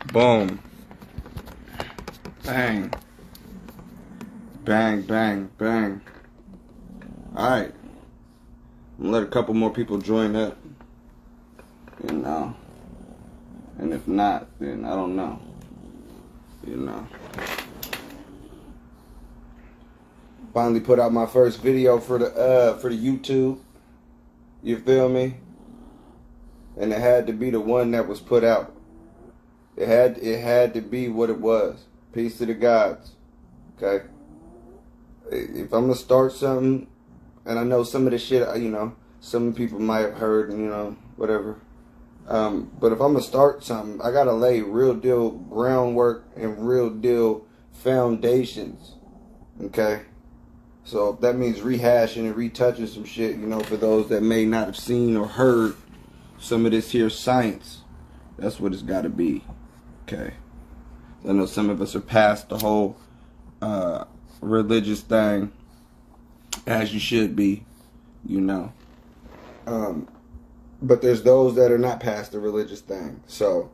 Boom. Bang. Bang, bang, bang. Alright. I'm gonna let a couple more people join up. You know. And if not, then I don't know. You know. Finally put out my first video for the YouTube. You feel me? And it had to be the one that was put out. It had to be what it was. Peace to the gods. Okay? If I'm gonna start something, and I know some of the shit, you know, some people might have heard, and you know, whatever. But if I'm gonna start something, I gotta lay real deal groundwork and real deal foundations. Okay? So that means rehashing and retouching some shit, you know, for those that may not have seen or heard some of this here science. That's what it's gotta be. Okay? I know some of us are past the whole religious thing, as you should be, you know. But there's those that are not past the religious thing. So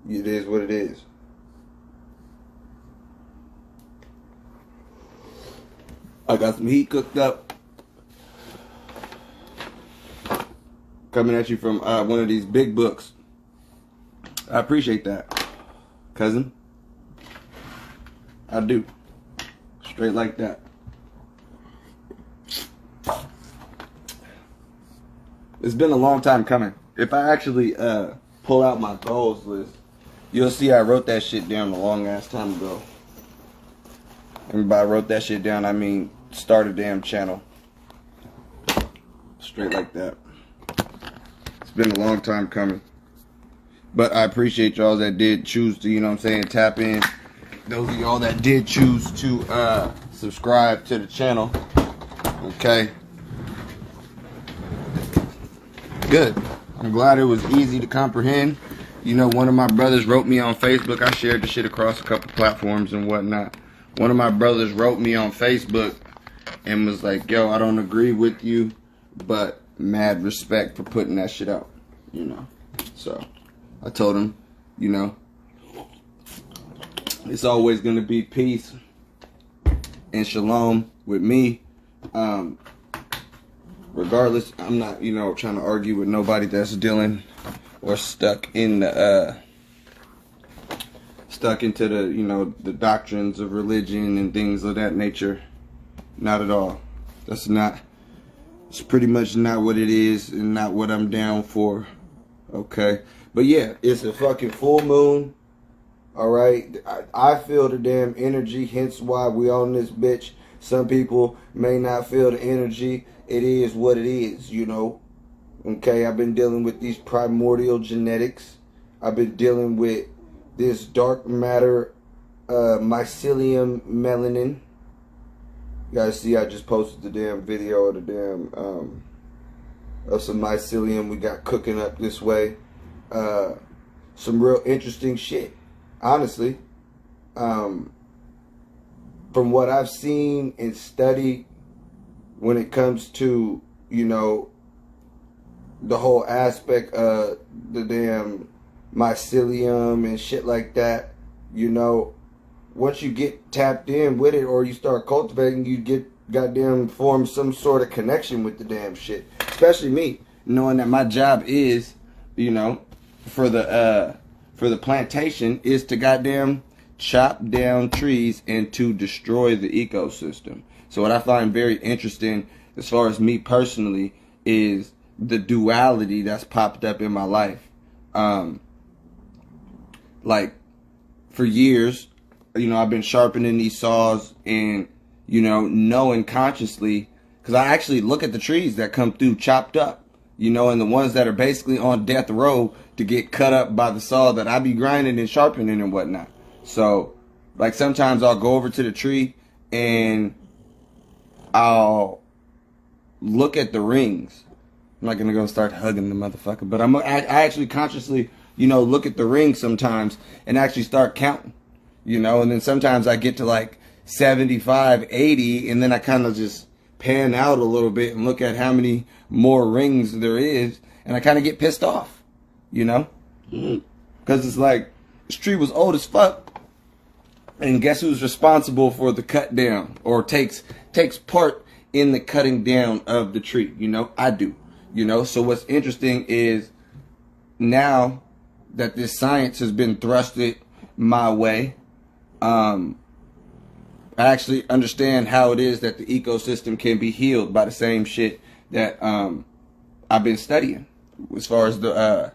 it is what it is. I got some heat cooked up, coming at you from one of these big books. I appreciate that, cousin. I do. Straight like that. It's been a long time coming. If I actually pull out my goals list, you'll see I wrote that shit down a long ass time ago. And by wrote that shit down, I mean start a damn channel. Straight like that. It's been a long time coming. But I appreciate y'all that did choose to, you know what I'm saying, tap in. Those of y'all that did choose to subscribe to the channel. Okay. Good. I'm glad it was easy to comprehend. You know, one of my brothers wrote me on Facebook. I shared the shit across a couple platforms and whatnot. One of my brothers wrote me on Facebook and was like, yo, I don't agree with you, but mad respect for putting that shit out, you know. So I told him, you know, it's always going to be peace and shalom with me. Regardless, I'm not, you know, trying to argue with nobody that's dealing or stuck in the stuck into the, you know, the doctrines of religion and things of that nature. Not at all. That's not, it's pretty much not what it is and not what I'm down for. Okay? But yeah, it's a fucking full moon. Alright? I feel the damn energy, hence why we on this bitch. Some people may not feel the energy. It is what it is, you know. Okay? I've been dealing with these primordial genetics. I've been dealing with this dark matter, mycelium melanin. You guys see, I just posted the damn video of the damn, of some mycelium we got cooking up this way. Some real interesting shit, honestly. From what I've seen and studied when it comes to, you know, the whole aspect of the damn mycelium and shit like that, you know, once you get tapped in with it or you start cultivating, you get goddamn form some sort of connection with the damn shit. Especially me, knowing that my job is, you know, for the plantation is to goddamn chop down trees and to destroy the ecosystem. So what I find very interesting as far as me personally is the duality that's popped up in my life. Like, for years, you know, I've been sharpening these saws and, you know, knowing consciously, because I actually look at the trees that come through chopped up, you know, and the ones that are basically on death row to get cut up by the saw that I be grinding and sharpening and whatnot. So, like, sometimes I'll go over to the tree and I'll look at the rings. I'm not gonna go start hugging the motherfucker, but I actually consciously, you know, look at the rings sometimes and actually start counting, you know, and then sometimes I get to like 75, 80, and then I kind of just pan out a little bit and look at how many more rings there is, and I kind of get pissed off, you know, because it's like This tree was old as fuck. And guess who's responsible for the cut down, or takes part in the cutting down of the tree? You know, I do. You know, so what's interesting is now that this science has been thrusted my way, I actually understand how it is that the ecosystem can be healed by the same shit that I've been studying as far as the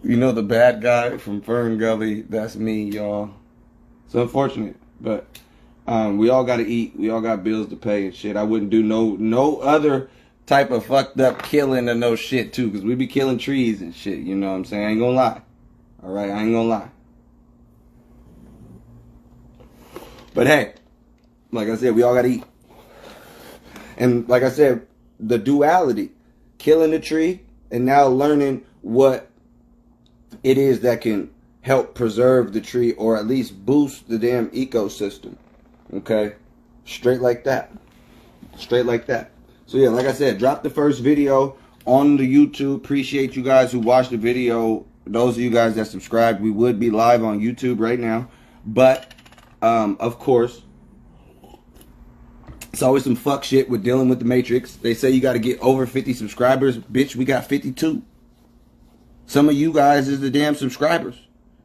you know, the bad guy from Fern Gully, that's me, y'all. It's unfortunate, but we all gotta eat, we all got bills to pay and shit. I wouldn't do no other type of fucked up killing or no shit too, because we be killing trees and shit, you know what I'm saying? I ain't gonna lie. Alright, I ain't gonna lie. But hey, like I said, we all gotta eat. And like I said, the duality, killing the tree and now learning what it is that can help preserve the tree, or at least boost the damn ecosystem. Okay? Straight like that. Straight like that. So yeah, like I said, drop the first video on the YouTube. Appreciate you guys who watched the video. Those of you guys that subscribed, we would be live on YouTube right now. But, of course, it's always some fuck shit with dealing with the Matrix. They say you got to get over 50 subscribers. Bitch, we got 52. Some of you guys is the damn subscribers.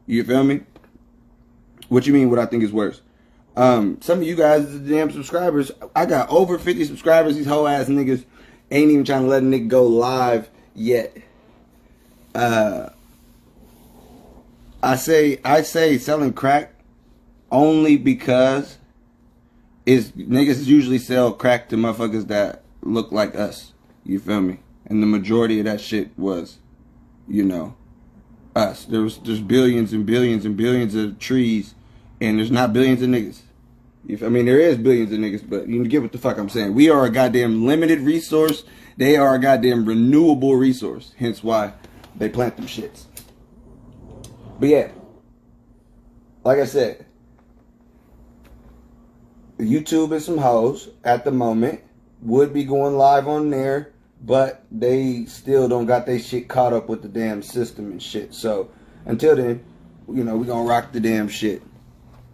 You feel me? What you mean what I think is worse? Some of you guys is the damn subscribers. I got over 50 subscribers. These whole ass niggas ain't even trying to let a nigga go live yet. I say selling crack only because niggas usually sell crack to motherfuckers that look like us. You feel me? And the majority of that shit was, you know, us. There's billions and billions and billions of trees, and there's not billions of niggas. I mean, there is billions of niggas, but you get what the fuck I'm saying. We are a goddamn limited resource. They are a goddamn renewable resource. Hence why they plant them shits. But yeah, like I said, YouTube is some hoes at the moment. Would be going live on there, but they still don't got their shit caught up with the damn system and shit. So until then, you know, we gonna rock the damn shit.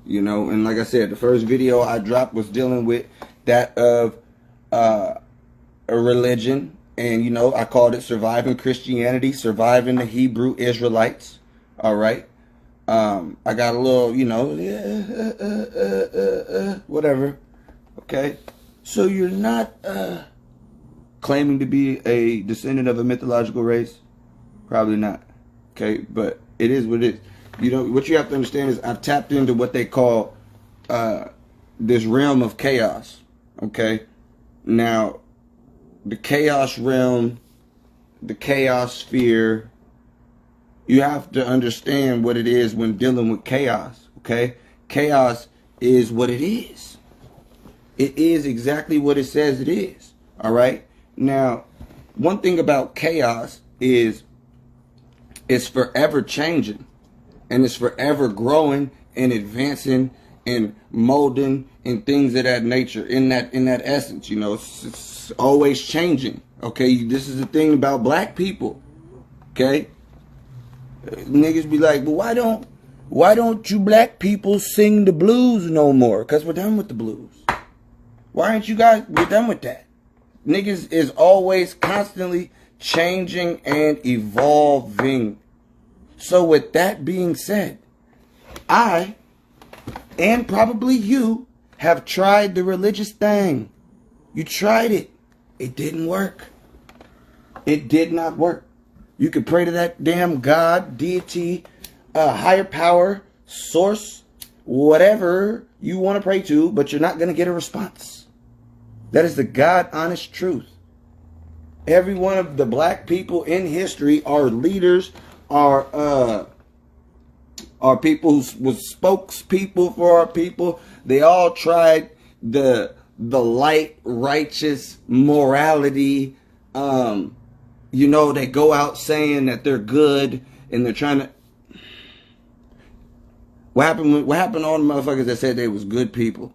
You know, and like I said, the first video I dropped was dealing with that of a religion. And, you know, I called it Surviving Christianity, Surviving the Hebrew Israelites. All right. I got a little, you know, whatever. Okay. So you're not claiming to be a descendant of a mythological race? Probably not. Okay. But it is what it is. You know, what you have to understand is I've tapped into what they call this realm of chaos. Okay. Now, the chaos realm, the chaos sphere, you have to understand what it is when dealing with chaos. Okay. Chaos is what it is. It is exactly what it says it is. All right. Now, one thing about chaos is it's forever changing. And it's forever growing and advancing and molding and things of that nature. In that essence, you know, it's always changing. Okay, this is the thing about black people. Okay, niggas be like, well, why don't you black people sing the blues no more? Cause we're done with the blues. Why aren't you guys? We're done with that. Niggas is always constantly changing and evolving. So with that being said, I, and probably you, have tried the religious thing. You tried it. It didn't work. It did not work. You could pray to that damn God, deity, higher power, source, whatever you want to pray to, but you're not going to get a response. That is the God honest truth. Every one of the black people in history are leaders, are people who was spokespeople for our people. They all tried the light, righteous morality. You know, they go out saying that they're good and they're trying to. What happened to all the motherfuckers that said they was good people,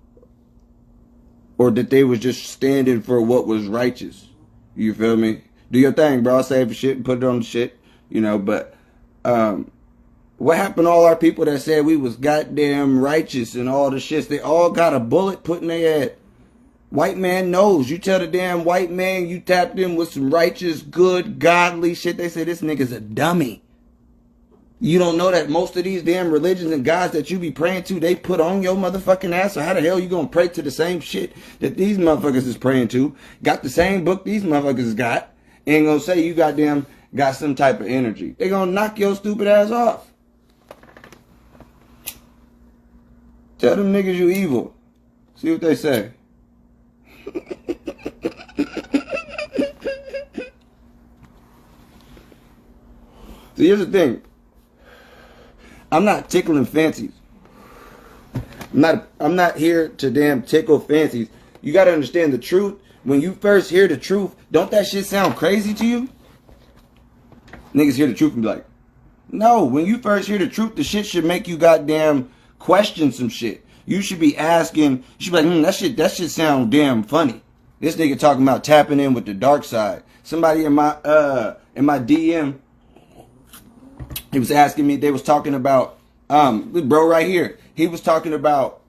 or that they was just standing for what was righteous? You feel me? Do your thing, bro. Save the shit and put it on the shit. You know, but what happened to all our people that said we was goddamn righteous and all the shit? They all got a bullet put in their head. White man knows. You tell the damn white man you tapped in with some righteous, good, godly shit. They say this nigga's a dummy. You don't know that most of these damn religions and gods that you be praying to, they put on your motherfucking ass. So how the hell you gonna pray to the same shit that these motherfuckers is praying to? Got the same book these motherfuckers got. Ain't gonna say you goddamn got some type of energy. They gonna knock your stupid ass off. Tell them niggas you evil. See what they say. So here's the thing. I'm not tickling fancies. I'm not here to damn tickle fancies. You gotta understand the truth. When you first hear the truth, don't that shit sound crazy to you? Niggas hear the truth and be like, no, when you first hear the truth, the shit should make you goddamn question some shit. You should be asking, you should be like, that shit sound damn funny. This nigga talking about tapping in with the dark side. Somebody in my DM, he was asking me, they was talking about, bro right here. He was talking about,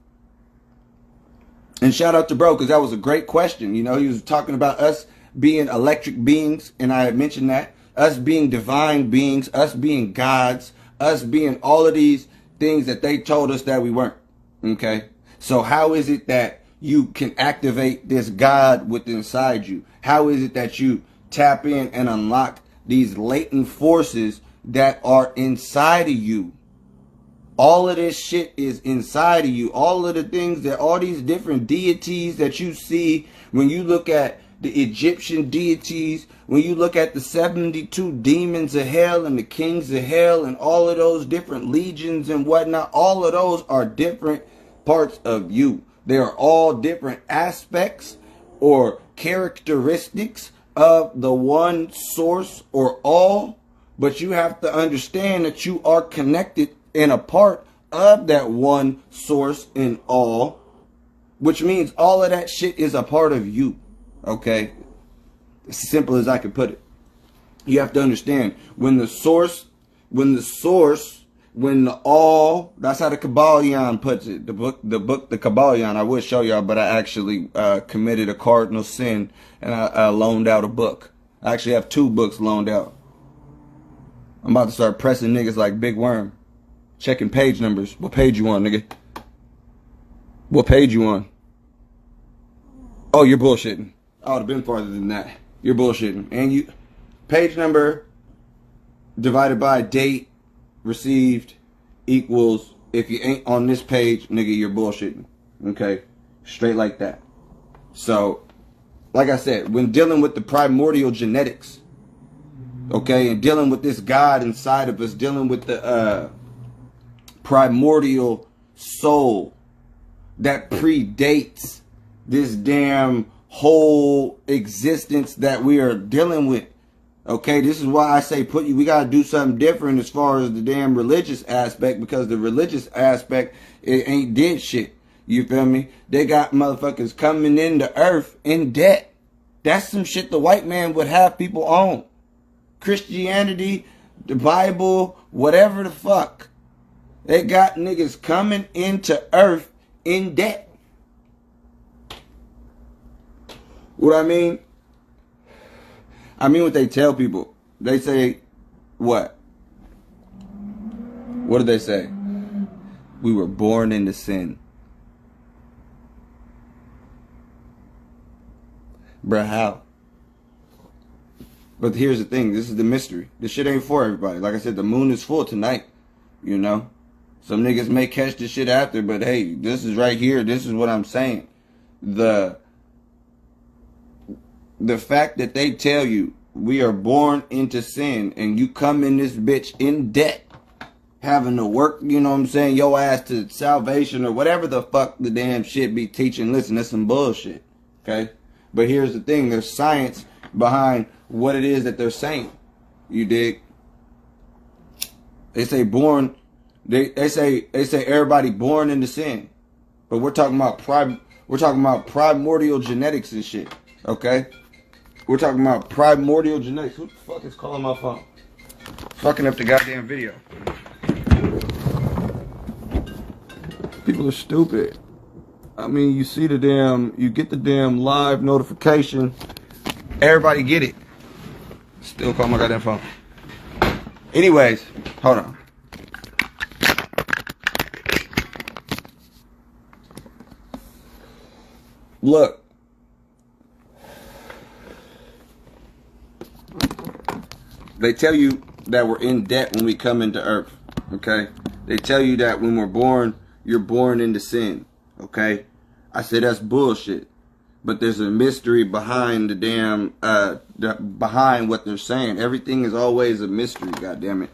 and shout out to bro, because that was a great question. You know, he was talking about us being electric beings, and I had mentioned that. Us being divine beings, us being gods, us being all of these things that they told us that we weren't. Okay? So how is it that you can activate this God within inside you? How is it that you tap in and unlock these latent forces that are inside of you? All of this shit is inside of you. All of the things that, all these different deities that you see when you look at the Egyptian deities, when you look at the 72 demons of hell and the kings of hell and all of those different legions and whatnot, all of those are different parts of you. They are all different aspects or characteristics of the one source or all, but you have to understand that you are connected and a part of that one source and all, which means all of that shit is a part of you. Okay? It's as simple as I can put it. You have to understand when the all, that's how the Kabbalion puts it. The book, the Kabbalion, I would show y'all, but I actually committed a cardinal sin and I loaned out a book. I actually have 2 books loaned out. I'm about to start pressing niggas like Big Worm. Checking page numbers. What page you on, nigga? What page you on? Oh, you're bullshitting. I would have been farther than that. You're bullshitting. And you, page number divided by date received equals, if you ain't on this page, nigga, you're bullshitting. Okay? Straight like that. So, like I said, when dealing with the primordial genetics, okay, and dealing with this God inside of us, dealing with the primordial soul that predates this damn whole existence that we are dealing with. Okay, this is why I say we gotta do something different as far as the damn religious aspect, because the religious aspect, it ain't did shit. You feel me? They got motherfuckers coming into earth in debt. That's some shit the white man would have people on. Christianity, the Bible, whatever the fuck. They got niggas coming into earth in debt. What I mean? I mean what they tell people. They say, what? What do they say? We were born into sin. Bruh, how? But here's the thing. This is the mystery. This shit ain't for everybody. Like I said, the moon is full tonight. You know? Some niggas may catch this shit after, but hey, this is right here. This is what I'm saying. The fact that they tell you we are born into sin and you come in this bitch in debt, having to work, you know what I'm saying, your ass to salvation or whatever the fuck the damn shit be teaching. Listen, that's some bullshit. Okay? But here's the thing. There's science behind what it is that they're saying. You dig? They say born... They say everybody born into sin, but we're talking about primordial genetics and shit. Okay, We're talking about primordial genetics. Who the fuck is calling my phone? Fucking up the goddamn video. People are stupid. I mean, you see the damn, you get the damn live notification. Everybody get it. Still call my goddamn phone. Anyways, hold on. Look. They tell you that we're in debt when we come into earth. Okay? They tell you that when we're born, you're born into sin. Okay? I say that's bullshit. But there's a mystery behind the damn, behind what they're saying. Everything is always a mystery, goddammit.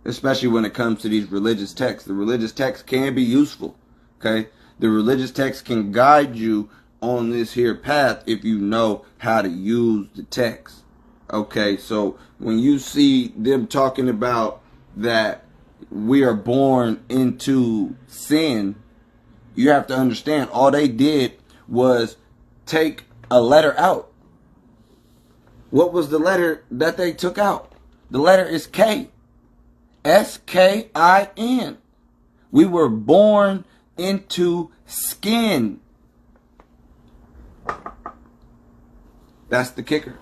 Especially when it comes to these religious texts. The religious texts can be useful. Okay? The religious text can guide you on this here path if you know how to use the text. Okay, so when you see them talking about that we are born into sin, you have to understand all they did was take a letter out. What was the letter that they took out? The letter is K. S-K-I-N. We were born into skin. That's the kicker.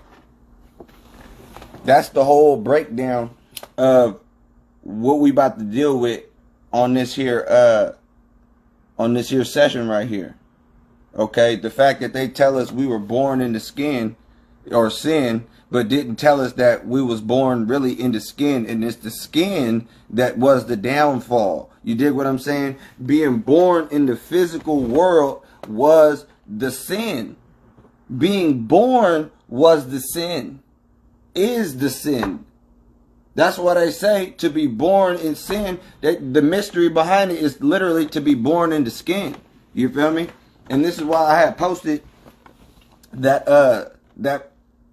That's the whole breakdown of what we about to deal with on this here session right here. Okay, the fact that they tell us we were born into skin or sin, but didn't tell us that we was born really into skin, and it's the skin that was the downfall. You dig what I'm saying? Being born in the physical world was the sin. Being born was the sin. Is the sin. That's what I say, to be born in sin. That the mystery behind it is literally to be born into skin. You feel me? And this is why I had posted that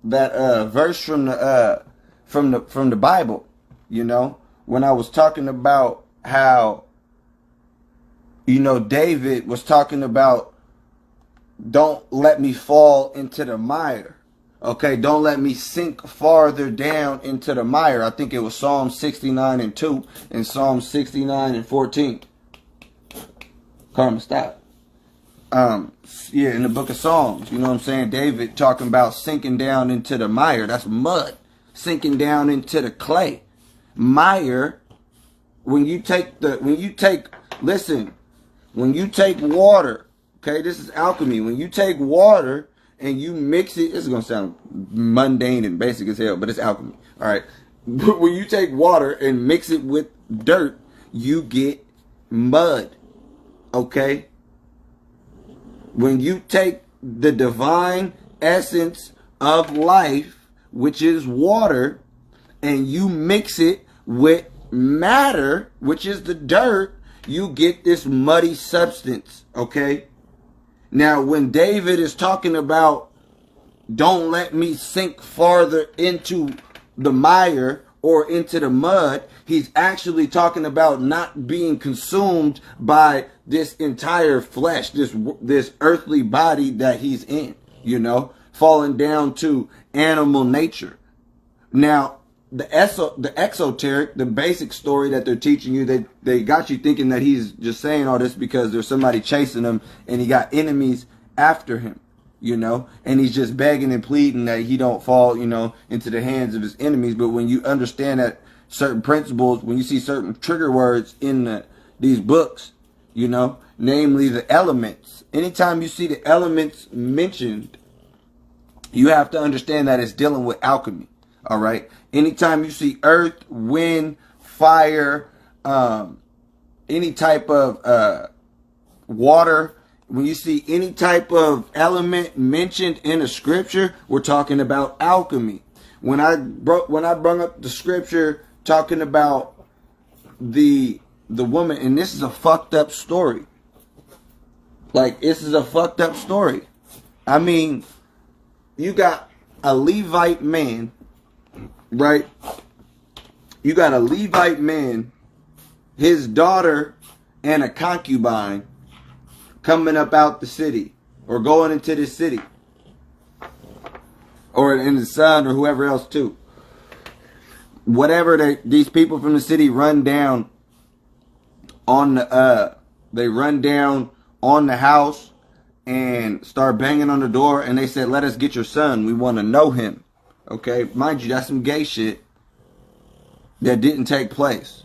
verse from the Bible. You know, when I was talking about how, you know, David was talking about, don't let me fall into the mire. Okay, don't let me sink farther down into the mire. I think it was Psalm 69 and 2 and Psalm 69 and 14. Karma, stop. Yeah, in the book of Psalms, you know what I'm saying? David talking about sinking down into the mire. That's mud. Sinking down into the clay. Mire, when you take water, okay, this is alchemy. When you take water and you mix it, this is going to sound mundane and basic as hell, but it's alchemy. All right. When you take water and mix it with dirt, you get mud. Okay. When you take the divine essence of life, which is water, and you mix it with matter, which is the dirt, you get this muddy substance. Okay. Now, when David is talking about, don't let me sink farther into the mire or into the mud, he's actually talking about not being consumed by this entire flesh, this earthly body that he's in, you know, falling down to animal nature. Now, the exoteric, the basic story that they're teaching you, they got you thinking that he's just saying all this because there's somebody chasing him and he got enemies after him, you know, and he's just begging and pleading that he don't fall, you know, into the hands of his enemies. But when you understand that certain principles, when you see certain trigger words in these books, you know, namely the elements, anytime you see the elements mentioned, you have to understand that it's dealing with alchemy. All right. Anytime you see earth, wind, fire, any type of water, when you see any type of element mentioned in a scripture, we're talking about alchemy. When I brought up the scripture talking about the woman, and this is a fucked up story. Like, this is a fucked up story. I mean, you got a Levite man. Right? You got a Levite man, his daughter, and a concubine coming up out the city or going into the city. or in the son, or whoever else too. Whatever these people from the city run down on the house and start banging on the door, and they said, "Let us get your son. We want to know him." Okay, mind you, that's some gay shit that didn't take place.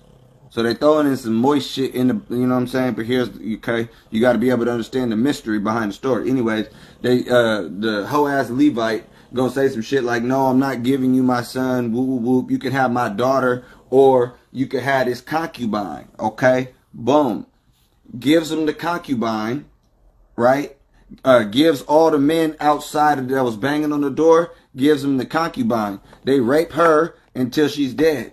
So they throwing in some moist shit in the, you know what I'm saying? But here's, okay, you got to be able to understand the mystery behind the story. Anyways, the hoe ass Levite gonna say some shit like, "No, I'm not giving you my son. Whoop whoop whoop. You can have my daughter, or you can have this concubine." Okay, boom. Gives him the concubine, right? Gives all the men outside that was banging on the door, gives them the concubine. They rape her until she's dead.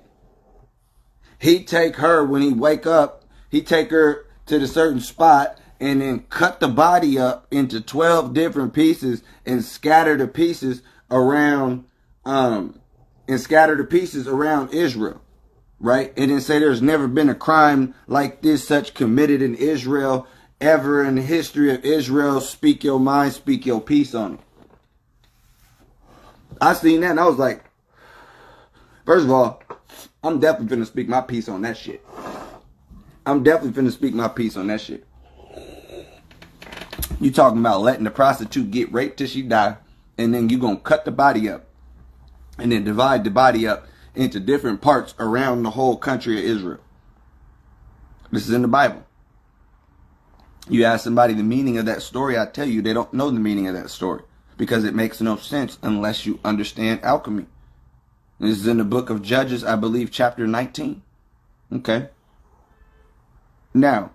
He take her when he wake up, he take her to the certain spot and then cut the body up into 12 different pieces and scatter the pieces around Israel. Right? And then say there's never been a crime like this such committed in Israel ever in the history of Israel. Speak your mind, speak your peace on it. I seen that and I was like, first of all, I'm definitely finna speak my piece on that shit. You talking about letting the prostitute get raped till she die, and then you gonna cut the body up and then divide the body up into different parts around the whole country of Israel. This is in the Bible. You ask somebody the meaning of that story, I tell you they don't know the meaning of that story, because it makes no sense unless you understand alchemy. This is in the book of Judges, I believe, chapter 19. Okay. Now,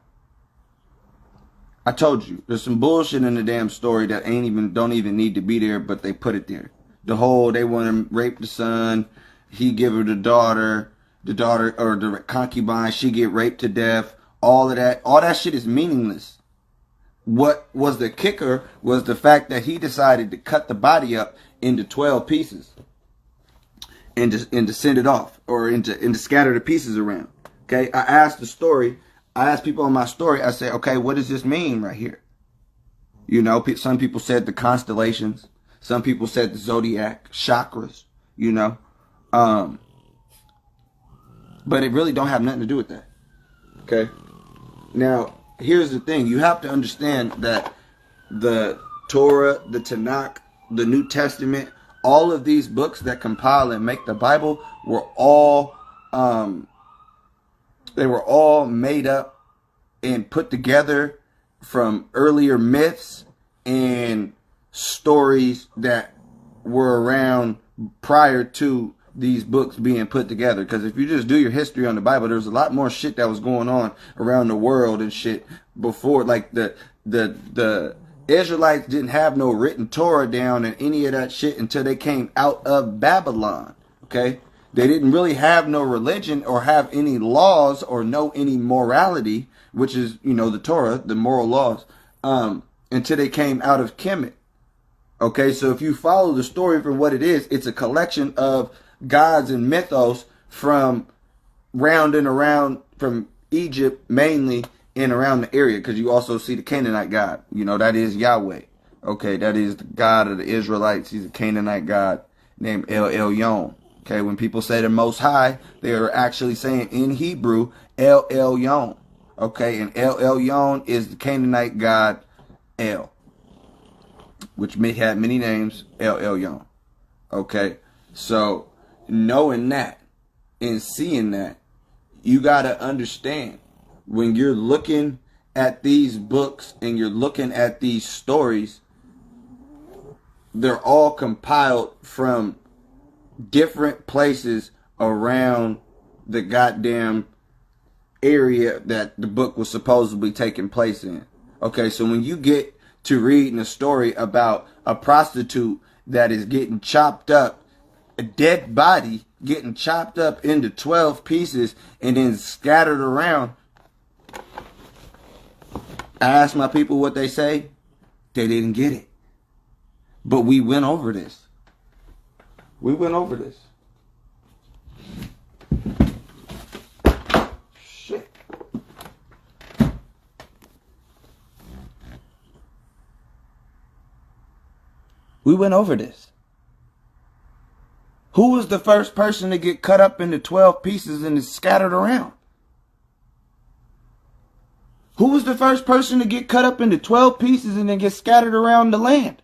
I told you, there's some bullshit in the damn story that don't even need to be there, but they put it there. The whole, they want to rape the son, he give her the daughter or the concubine, she get raped to death. All that shit is meaningless. What was the kicker was the fact that he decided to cut the body up into 12 pieces and to send it off, or to scatter the pieces around. Okay, I asked people on my story, I said, okay, what does this mean right here? You know, some people said the constellations, some people said the zodiac, chakras, you know. But it really don't have nothing to do with that. Okay. Now, here's the thing. You have to understand that the Torah, the Tanakh, the New Testament, all of these books that compile and make the Bible were all made up and put together from earlier myths and stories that were around prior to these books being put together. Because if you just do your history on the Bible, there's a lot more shit that was going on around the world and shit before. Like the Israelites didn't have no written Torah down and any of that shit until they came out of Babylon. Okay, they didn't really have no religion or have any laws or know any morality, which is, you know, the Torah, the moral laws, until they came out of Kemet. Okay, so if you follow the story for what it is, it's a collection of gods and mythos from round and around, from Egypt mainly, and around the area, because you also see the Canaanite god. You know, that is Yahweh. Okay, that is the god of the Israelites. He's a Canaanite god named El Elyon. Okay, when people say the Most High, they are actually saying in Hebrew El Elyon. Okay, and El Elyon is the Canaanite god El, which may have many names, El Elyon. Okay, so knowing that and seeing that, you got to understand, when you're looking at these books and you're looking at these stories, they're all compiled from different places around the goddamn area that the book was supposedly taking place in. Okay, so when you get to reading a story about a prostitute that is getting chopped up, a dead body getting chopped up into 12 pieces and then scattered around, I asked my people what they say. They didn't get it. But we went over this. Shit. We went over this. Who was the first person to get cut up into 12 pieces and is scattered around? Who was the first person to get cut up into 12 pieces and then get scattered around the land?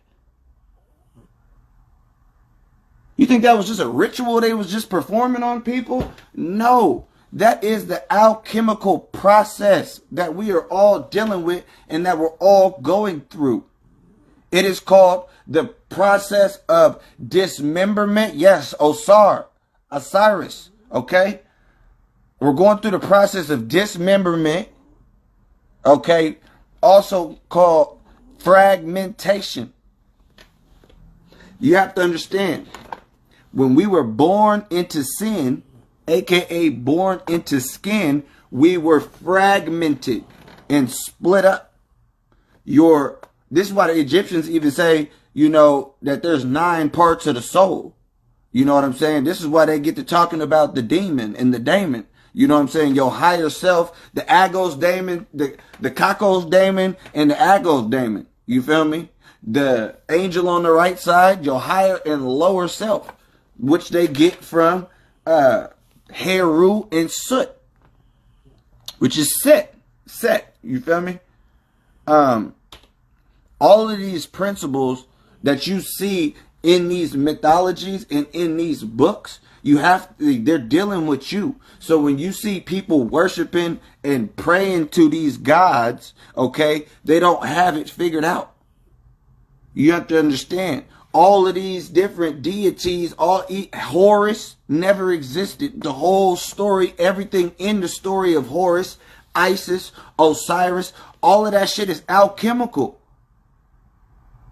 You think that was just a ritual they was just performing on people? No, that is the alchemical process that we are all dealing with and that we're all going through. It is called the process of dismemberment. Yes, Osiris, okay? We're going through the process of dismemberment, okay? Also called fragmentation. You have to understand, when we were born into sin, aka born into skin, we were fragmented and split up. This is why the Egyptians even say, you know, that there's 9 parts of the soul. You know what I'm saying? This is why they get to talking about the demon and the daemon. You know what I'm saying? Your higher self, the agos daemon, the kakos daemon, and the agos daemon. You feel me? The angel on the right side, your higher and lower self, which they get from Heru and Soot, which is Set. You feel me? All of these principles that you see in these mythologies and in these books, they're dealing with you. So when you see people worshiping and praying to these gods, okay, they don't have it figured out. You have to understand, all of these different deities, Horus never existed. The whole story, everything in the story of Horus, Isis, Osiris, all of that shit is alchemical.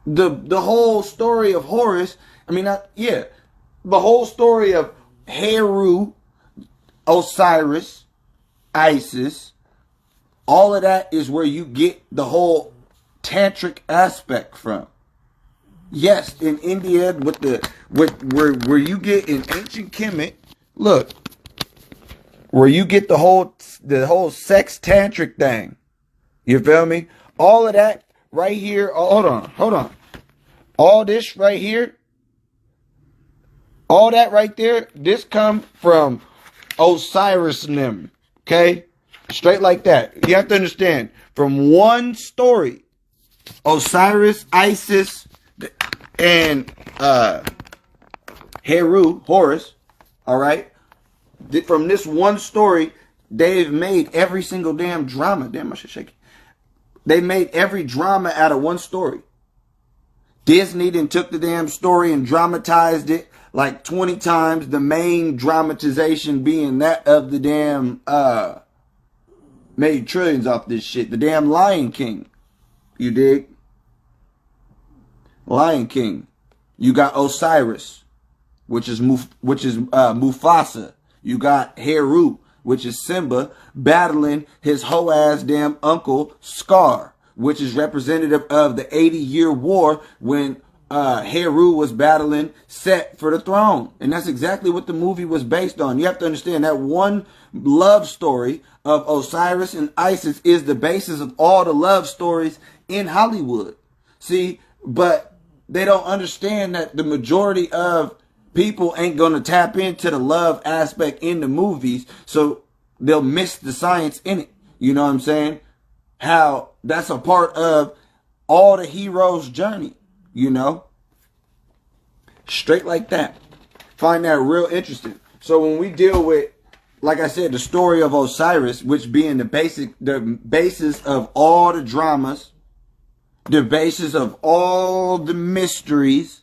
The whole story of Horus, the whole story of Heru, Osiris, Isis, all of that is where you get the whole tantric aspect from. Yes, in India, where you get in ancient Kemet, look, where you get the whole sex tantric thing. You feel me? All of that right here. Oh, hold on. All this right here, all that right there, this come from Osiris and them. Okay? Straight like that. You have to understand, from one story, Osiris, Isis, and Heru, Horus, all right? From this one story, they've made every single damn drama. Damn, I should shake it. They made every drama out of one story. Disney then took the damn story and dramatized it like 20 times. The main dramatization being that of the damn, made trillions off this shit. The damn Lion King. You dig? Lion King. You got Osiris, which is Mufasa. You got Heru, which is Simba, battling his whole ass damn uncle Scar, which is representative of the 80-year war when Heru was battling Set for the throne. And that's exactly what the movie was based on. You have to understand that one love story of Osiris and Isis is the basis of all the love stories in Hollywood. See, but they don't understand that the majority of people ain't going to tap into the love aspect in the movies, so they'll miss the science in it. You know what I'm saying? How that's a part of all the hero's journey, you know? Straight like that. Find that real interesting. So when we deal with, like I said, the story of Osiris, which being the basis of all the dramas, the basis of all the mysteries,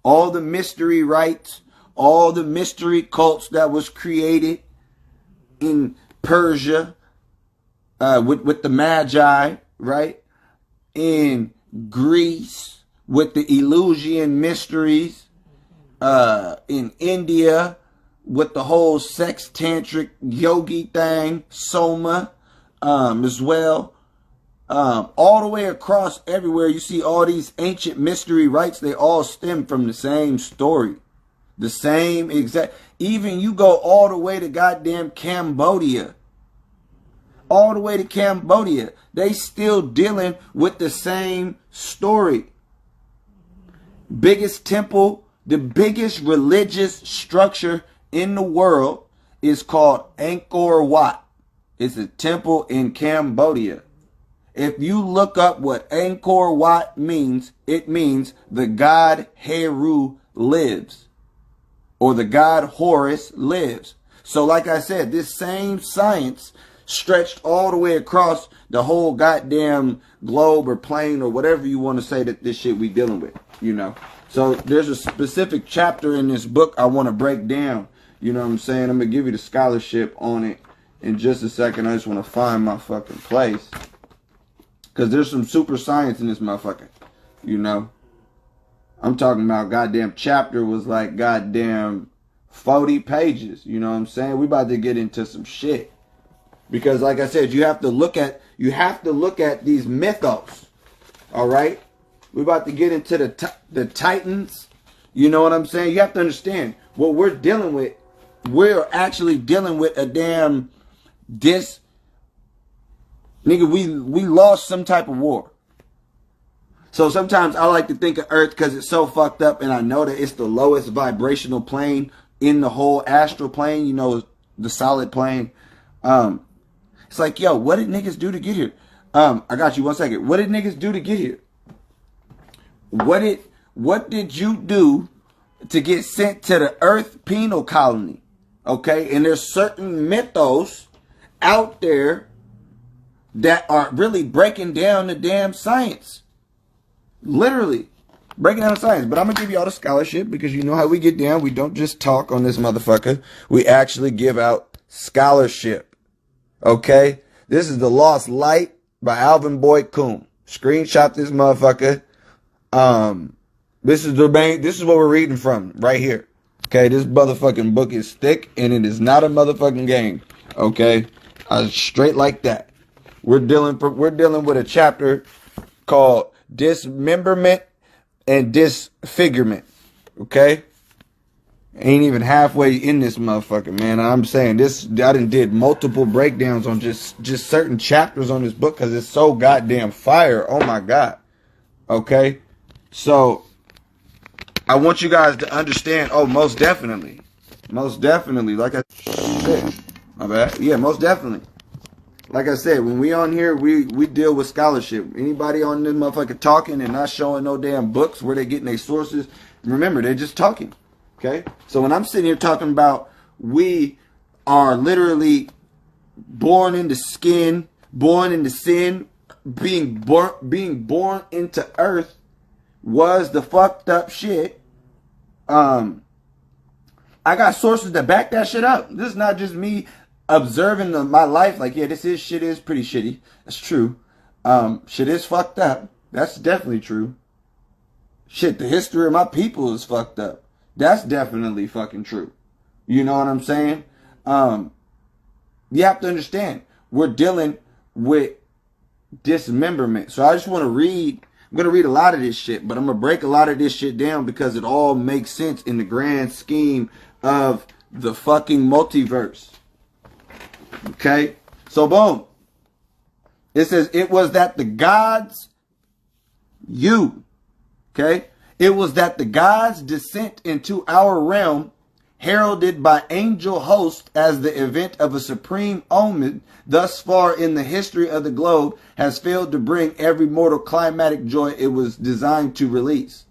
all the mystery rites, all the mystery cults that was created in Persia, with the Magi, right? In Greece, with the Eleusinian mysteries, in India, with the whole sex tantric yogi thing, Soma, as well. All the way across everywhere, you see all these ancient mystery rites. They all stem from the same story. The same exact. Even you go all the way to goddamn Cambodia. All the way to Cambodia. They still dealing with the same story. Biggest temple The biggest religious structure in the world is called Angkor Wat. It's a temple in Cambodia. If you look up what Angkor Wat means, it means the god Heru lives, or the god Horus lives. So like I said, this same science stretched all the way across the whole goddamn globe or plane or whatever you want to say that this shit we dealing with, you know. So there's a specific chapter in this book I want to break down. You know what I'm saying? I'm going to give you the scholarship on it in just a second. I just want to find my fucking place, because there's some super science in this motherfucker, you know. I'm talking about goddamn chapter was like goddamn 40 pages. You know what I'm saying? We about to get into some shit. Because like I said, you have to look at these mythos. All right? We're about to get into the Titans. You know what I'm saying? You have to understand what we're dealing with. We're actually dealing with a damn nigga, we lost some type of war. So sometimes I like to think of Earth because it's so fucked up, and I know that it's the lowest vibrational plane in the whole astral plane, you know, the solid plane. It's like, yo, what did niggas do to get here? I got you 1 second. What did niggas do to get here? What did you do to get sent to the Earth penal colony? Okay, and there's certain mythos out there that are really breaking down the damn science. Literally breaking down the science. But I'm going to give you all the scholarship, because you know how we get down. We don't just talk on this motherfucker. We actually give out scholarship. Okay? This is The Lost Light by Alvin Boyd Kuhn. Screenshot this motherfucker. This is what we're reading from right here. Okay? This motherfucking book is thick, and it is not a motherfucking game. Okay? Straight like that. We're dealing with a chapter called Dismemberment and Disfigurement. Okay? Ain't even halfway in this motherfucker, man. I'm saying this, I done did multiple breakdowns on just certain chapters on this book because it's so goddamn fire. Oh my God. Okay? So, I want you guys to understand, most definitely. Most definitely. Like I said. My bad. Yeah, most definitely. Like I said, when we on here, we deal with scholarship. Anybody on this motherfucker talking and not showing no damn books where they getting their sources, remember, they're just talking. Okay? So when I'm sitting here talking about we are literally born into skin, born into sin, being born into earth was the fucked up shit. I got sources that back that shit up. This is not just me observing my life like, yeah, shit is pretty shitty. That's true. Shit is fucked up. That's definitely true. Shit, the history of my people is fucked up. That's definitely fucking true. You know what I'm saying? You have to understand, we're dealing with dismemberment. So I just want to read, I'm going to read a lot of this shit, but I'm going to break a lot of this shit down because it all makes sense in the grand scheme of the fucking multiverse. Okay, so boom. It says, it was that the gods, okay? It was that the gods' descent into our realm, heralded by angel hosts as the event of a supreme omen, thus far in the history of the globe, has failed to bring every mortal climatic joy it was designed to release.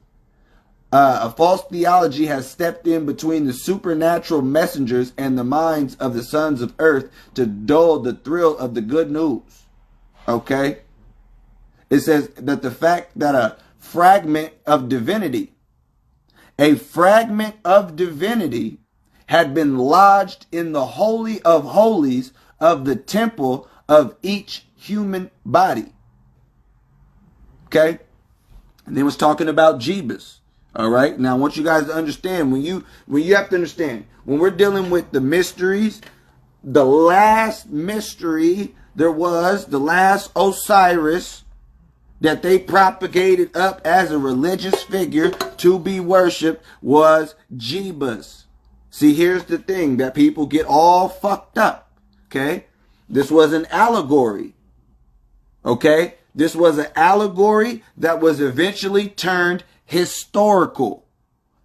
A false theology has stepped in between the supernatural messengers and the minds of the sons of earth to dull the thrill of the good news. Okay? It says that the fact that a fragment of divinity had been lodged in the holy of holies of the temple of each human body. Okay? And then it was talking about Jebus. All right. Now I want you guys to understand, when you have to understand, when we're dealing with the mysteries, the last mystery there was, the last Osiris that they propagated up as a religious figure to be worshipped was Jebus. See, here's the thing that people get all fucked up. Okay. This was an allegory. Okay. This was an allegory that was eventually turned historical.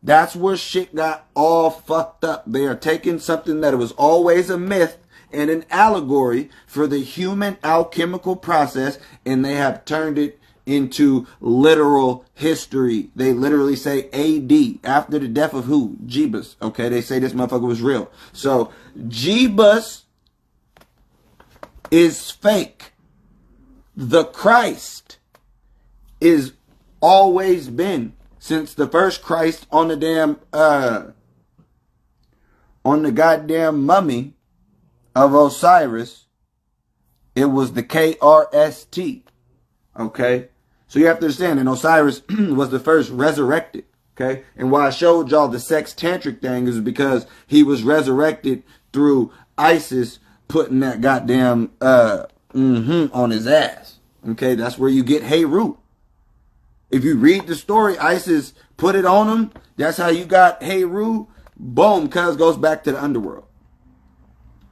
That's where shit got all fucked up. They are taking something that was always a myth and an allegory for the human alchemical process, and they have turned it into literal history. They literally say AD, after the death of who? Jeebus. Okay, they say this motherfucker was real. So Jeebus is fake. The Christ is always been, since the first Christ on the damn on the goddamn mummy of Osiris, it was the KRST. Okay? So you have to understand, and Osiris was the first resurrected. Okay? And why I showed y'all the sex tantric thing is because he was resurrected through Isis putting that goddamn on his ass. Okay? That's where you get Heru. If you read the story, Isis put it on him. That's how you got Heru. Boom, cuz goes back to the underworld.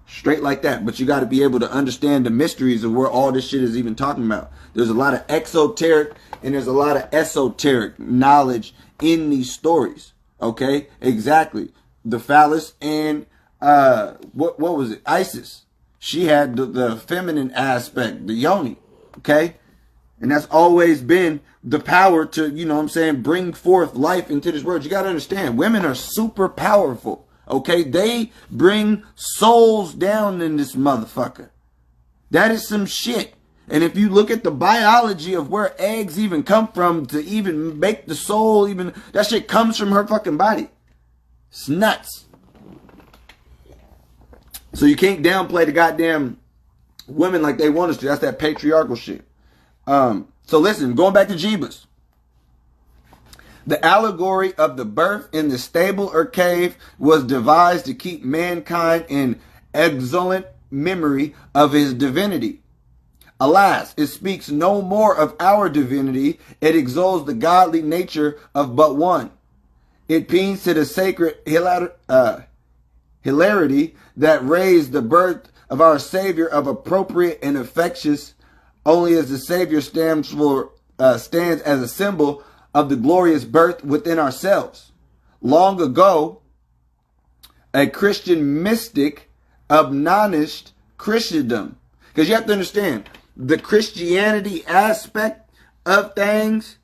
Straight like that. But you got to be able to understand the mysteries of where all this shit is even talking about. There's a lot of exoteric and there's a lot of esoteric knowledge in these stories. Okay? Exactly. The phallus and what was it? Isis. She had the feminine aspect, the yoni. Okay? And that's always been the power to, you know what I'm saying, bring forth life into this world. You got to understand, women are super powerful. Okay? They bring souls down in this motherfucker. That is some shit. And if you look at the biology of where eggs even come from to even make the soul, even that shit comes from her fucking body. It's nuts. So you can't downplay the goddamn women like they want us to. That's that patriarchal shit. So listen, going back to Jeebus. The allegory of the birth in the stable or cave was devised to keep mankind in exultant memory of his divinity. Alas, it speaks no more of our divinity. It exalts the godly nature of but one. It peans to the sacred hilarity that raised the birth of our Savior of appropriate and infectious, only as the Savior stands as a symbol of the glorious birth within ourselves. Long ago, a Christian mystic admonished Christendom. Because you have to understand, the Christianity aspect of things,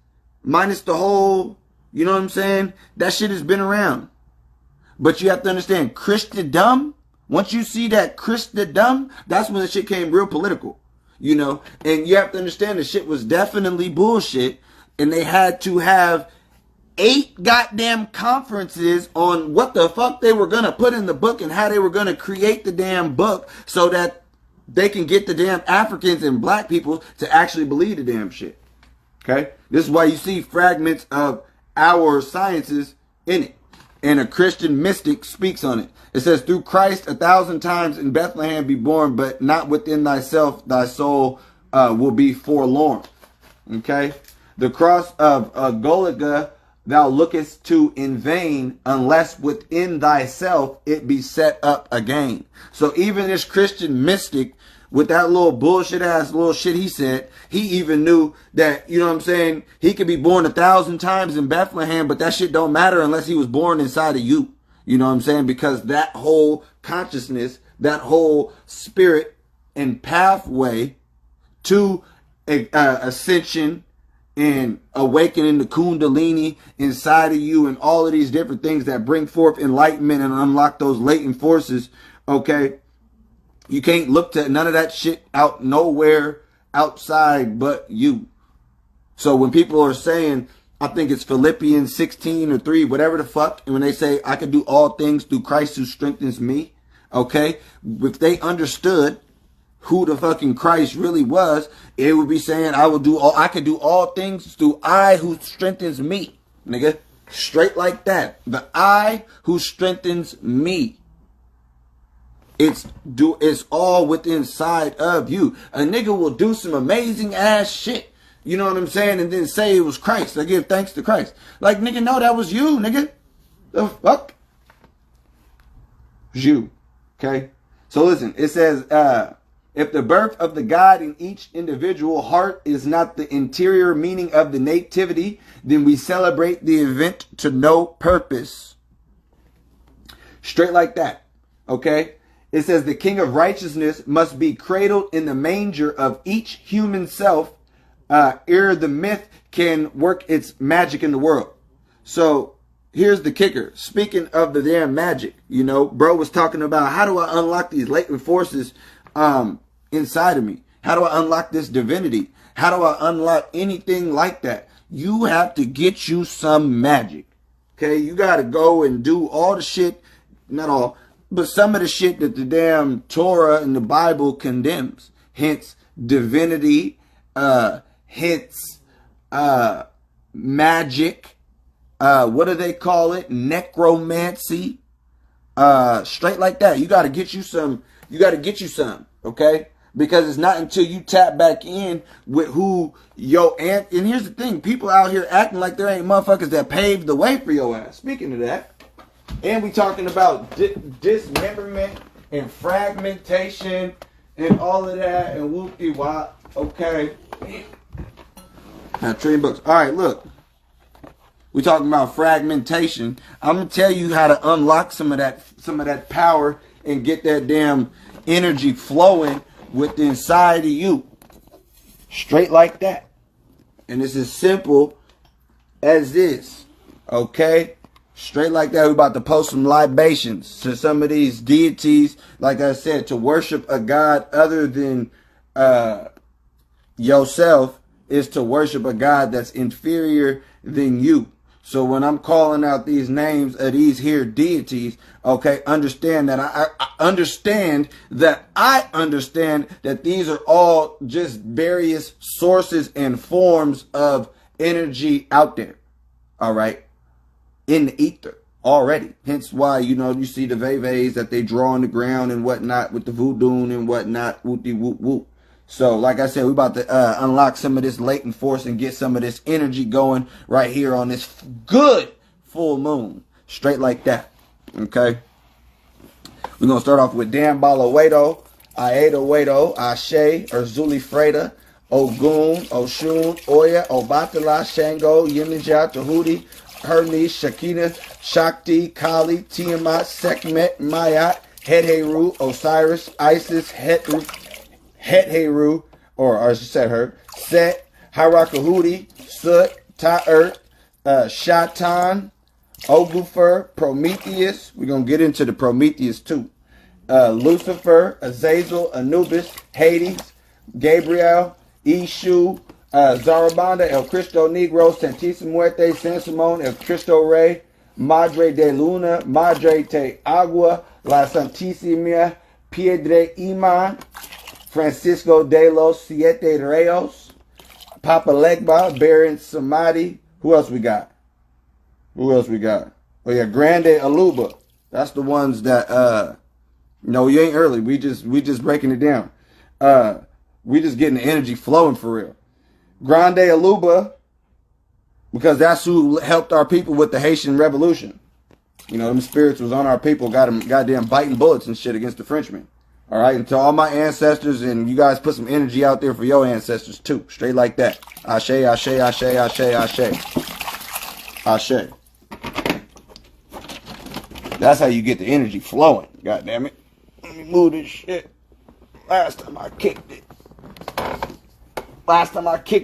minus the whole, you know what I'm saying? That shit has been around. But you have to understand, Christendom, once you see that Christendom, that's when the shit came real political. You know, and you have to understand the shit was definitely bullshit. And they had to have 8 goddamn conferences on what the fuck they were going to put in the book and how they were going to create the damn book so that they can get the damn Africans and black people to actually believe the damn shit. Okay? This is why you see fragments of our sciences in it. And a Christian mystic speaks on it. It says, through Christ 1,000 times in Bethlehem be born, but not within thyself, thy soul will be forlorn. Okay? The cross of Golgotha thou lookest to in vain, unless within thyself it be set up again. So even this Christian mystic, with that little bullshit ass little shit he said, he even knew that, you know what I'm saying, he could be born 1,000 times in Bethlehem, but that shit don't matter unless he was born inside of you. You know what I'm saying? Because that whole consciousness, that whole spirit and pathway to ascension and awakening the Kundalini inside of you and all of these different things that bring forth enlightenment and unlock those latent forces, okay? You can't look to none of that shit out nowhere outside but you. So when people are saying, I think it's Philippians 16 or 3, whatever the fuck, and when they say, I can do all things through Christ who strengthens me, okay? If they understood who the fucking Christ really was, it would be saying, I can do all things through I who strengthens me, nigga. Straight like that. The I who strengthens me. It's all within inside of you. A nigga will do some amazing ass shit. You know what I'm saying? And then say it was Christ. I give thanks to Christ. Like, nigga, no, that was you, nigga. The fuck? It was you. Okay? So listen, it says, If the birth of the God in each individual heart is not the interior meaning of the nativity, then we celebrate the event to no purpose. Straight like that. Okay? It says the King of Righteousness must be cradled in the manger of each human self, ere the myth can work its magic in the world. So here's the kicker. Speaking of the damn magic, you know, bro was talking about how do I unlock these latent forces inside of me? How do I unlock this divinity? How do I unlock anything like that? You have to get you some magic. Okay, you got to go and do all the shit, not all, but some of the shit that the damn Torah and the Bible condemns. Hence divinity, hence magic, what do they call it? Necromancy. Straight like that. You got to get you some, okay? Because it's not until you tap back in with who your aunt. And here's the thing. People out here acting like there ain't motherfuckers that paved the way for your ass. Speaking of that. And we talking about dismemberment and fragmentation and all of that. And whoop-de-wop. Okay. Now, trading books. All right, look. We talking about fragmentation. I'm going to tell you how to unlock some of that power and get that damn energy flowing with the inside of you. Straight like that. And it's as simple as this. Okay? Straight like that. We're about to post some libations to some of these deities. Like I said, to worship a God other than yourself is to worship a God that's inferior than you. So when I'm calling out these names of these here deities, okay, understand that I understand that these are all just various sources and forms of energy out there. All right. In the ether already. Hence why, you know, you see the veves that they draw on the ground and whatnot with the voodoo and whatnot. Whoop-de whoop whoop. So, like I said, we're about to unlock some of this latent force and get some of this energy going right here on this good full moon. Straight like that. Okay? We're going to start off with Dan Balawedo, Aeda Wedo, Ashe, Urzuli Freda, Ogun, Oshun, Oya, Obatala, Shango, Yemenjah, Tahuti, Hermes, Shakina, Shakti, Kali, Tiamat, Sekhmet, Mayat, Hedheru, Osiris, Isis, Hetheru, or I should say her, Set, Harakahudi, Sut, Ta'ert, Shatan, Ogufer, Prometheus. We're going to get into the Prometheus too. Lucifer, Azazel, Anubis, Hades, Gabriel, Ishu, Zarabanda, El Cristo Negro, Santísima Muerte, San Simón, El Cristo Rey, Madre de Luna, Madre de Agua, La Santísima Piedra Iman, Francisco de los Siete Reyes, Papa Legba, Baron Samadhi. Who else we got? Oh yeah, Grande Aluba. That's the ones that no, you ain't early. We just breaking it down. We just getting the energy flowing for real. Grande Aluba, because that's who helped our people with the Haitian Revolution. You know, them spirits was on our people, got them goddamn biting bullets and shit against the Frenchmen. All right, and to all my ancestors, and you guys put some energy out there for your ancestors too. Straight like that. Ashe, ashe, ashe, ashe, ashe. Ashe. That's how you get the energy flowing. God damn it. Let me move this shit. Last time I kicked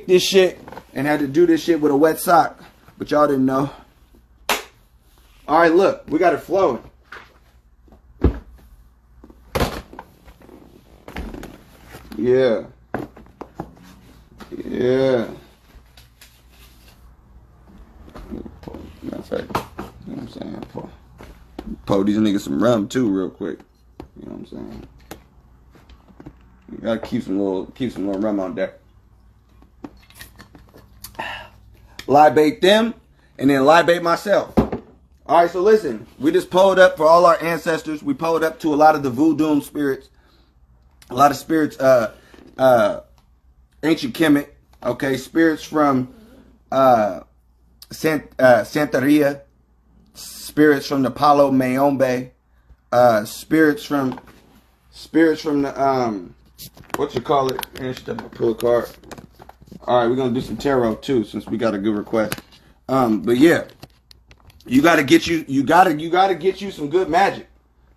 this shit and had to do this shit with a wet sock. But y'all didn't know. All right, look. We got it flowing. Yeah. Yeah. Matter of fact, you know what I'm saying? Pour these niggas some rum too real quick. You know what I'm saying? You gotta keep some little rum on deck. Libate them and then libate myself. Alright, so listen, we just pulled up for all our ancestors. We pulled up to a lot of the voodoo spirits. A lot of spirits, ancient Kemet, okay, spirits from Santeria, spirits from the Palo Mayombe, spirits from the what you call it? And step up, pull a card. All right, we're gonna do some tarot too, since we got a good request. But yeah, you gotta get you gotta get you some good magic.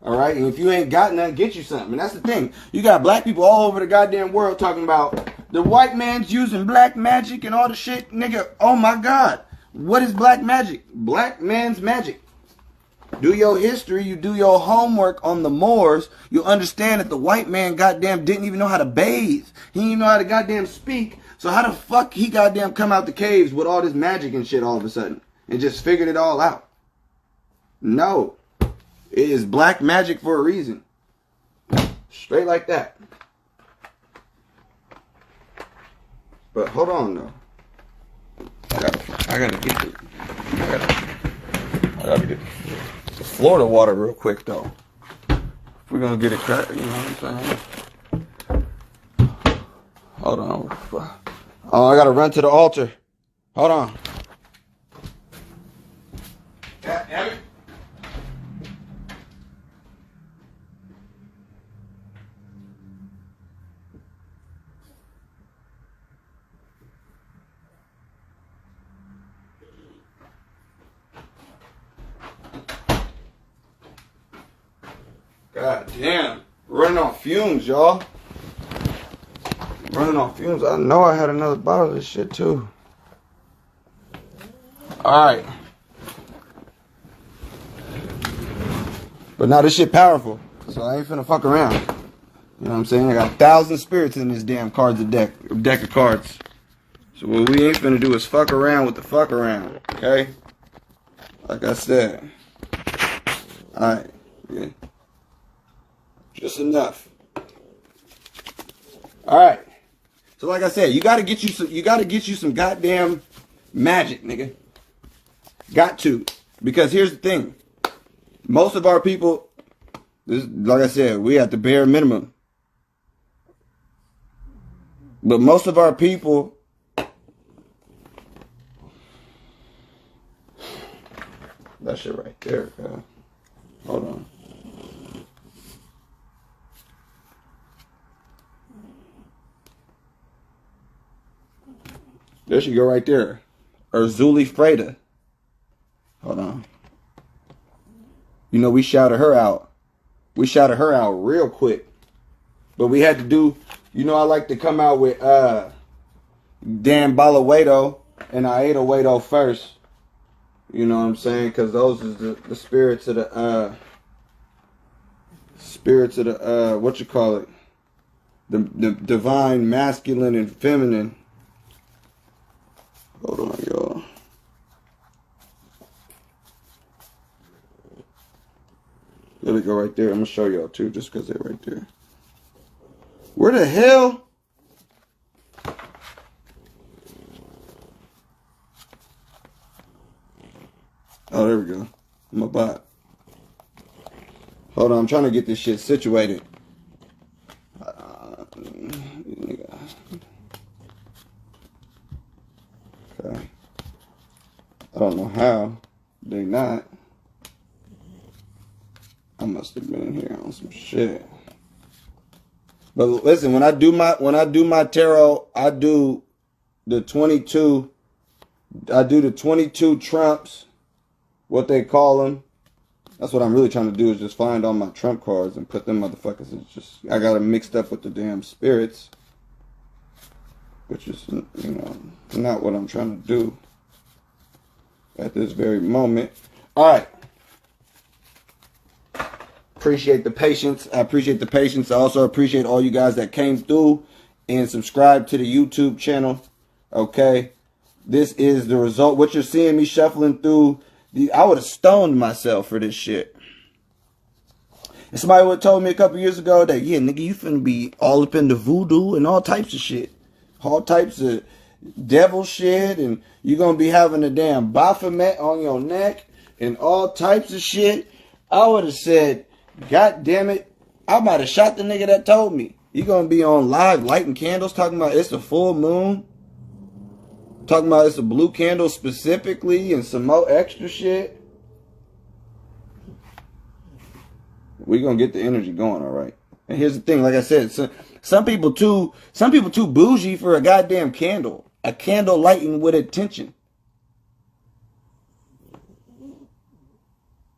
All right, and if you ain't got none, get you something. And that's the thing. You got black people all over the goddamn world talking about the white man's using black magic and all the shit, nigga. Oh my God, what is black magic? Black man's magic. Do your history, you do your homework on the Moors, you understand that the white man goddamn didn't even know how to bathe. He didn't even know how to goddamn speak. So how the fuck he goddamn come out the caves with all this magic and shit all of a sudden and just figured it all out? No. It is black magic for a reason. Straight like that. But hold on though. I gotta get the Florida water real quick though. If we're gonna get it cut, you know what I'm saying? Hold on. Oh, I gotta run to the altar. Hold on. Damn it. God damn. Running on fumes, y'all. Running on fumes. I know I had another bottle of this shit too. Alright. But now this shit powerful. So I ain't finna fuck around. You know what I'm saying? I got 1,000 spirits in this damn deck of cards. So what we ain't finna do is fuck around with the fuck around. Okay? Like I said. Alright. Yeah. Just enough. All right. So like I said, you gotta get you some goddamn magic, nigga. Got to, because here's the thing. Most of our people, like I said, we at the bare minimum. But most of our people, that shit right there. Hold on. There she go right there. Urzuli Freda. Hold on. You know, we shouted her out. We shouted her out real quick. But we had to do, you know, I like to come out with Dan Balawedo and Aida Wedo first. You know what I'm saying? Because those is the spirits of the, what you call it? The divine masculine and feminine. Hold on, y'all. Let me go right there. I'm going to show y'all, too, just because they're right there. Where the hell? Oh, there we go. I'm a bot. Hold on. I'm trying to get this shit situated. Okay. I don't know how. They not. I must have been in here on some shit. But listen, when I do my tarot, I do the 22. I do the 22 trumps, what they call them. That's what I'm really trying to do, is just find all my trump cards and put them motherfuckers. It's just, I got them mixed up with the damn spirits, which is, you know, not what I'm trying to do at this very moment. All right. Appreciate the patience. I appreciate the patience. I also appreciate all you guys that came through and subscribed to the YouTube channel. Okay. This is the result. What you're seeing me shuffling through, I would have stoned myself for this shit. And somebody would have told me a couple years ago that, yeah, nigga, you finna be all up into voodoo and all types of shit. All types of devil shit. And you're going to be having a damn Baphomet on your neck and all types of shit. I would have said, God damn it, I might have shot the nigga that told me. You're going to be on live lighting candles talking about it's a full moon. Talking about it's a blue candle specifically and some more extra shit. We're going to get the energy going, all right? And here's the thing, like I said, some people too bougie for a goddamn candle. A candle lighting with attention.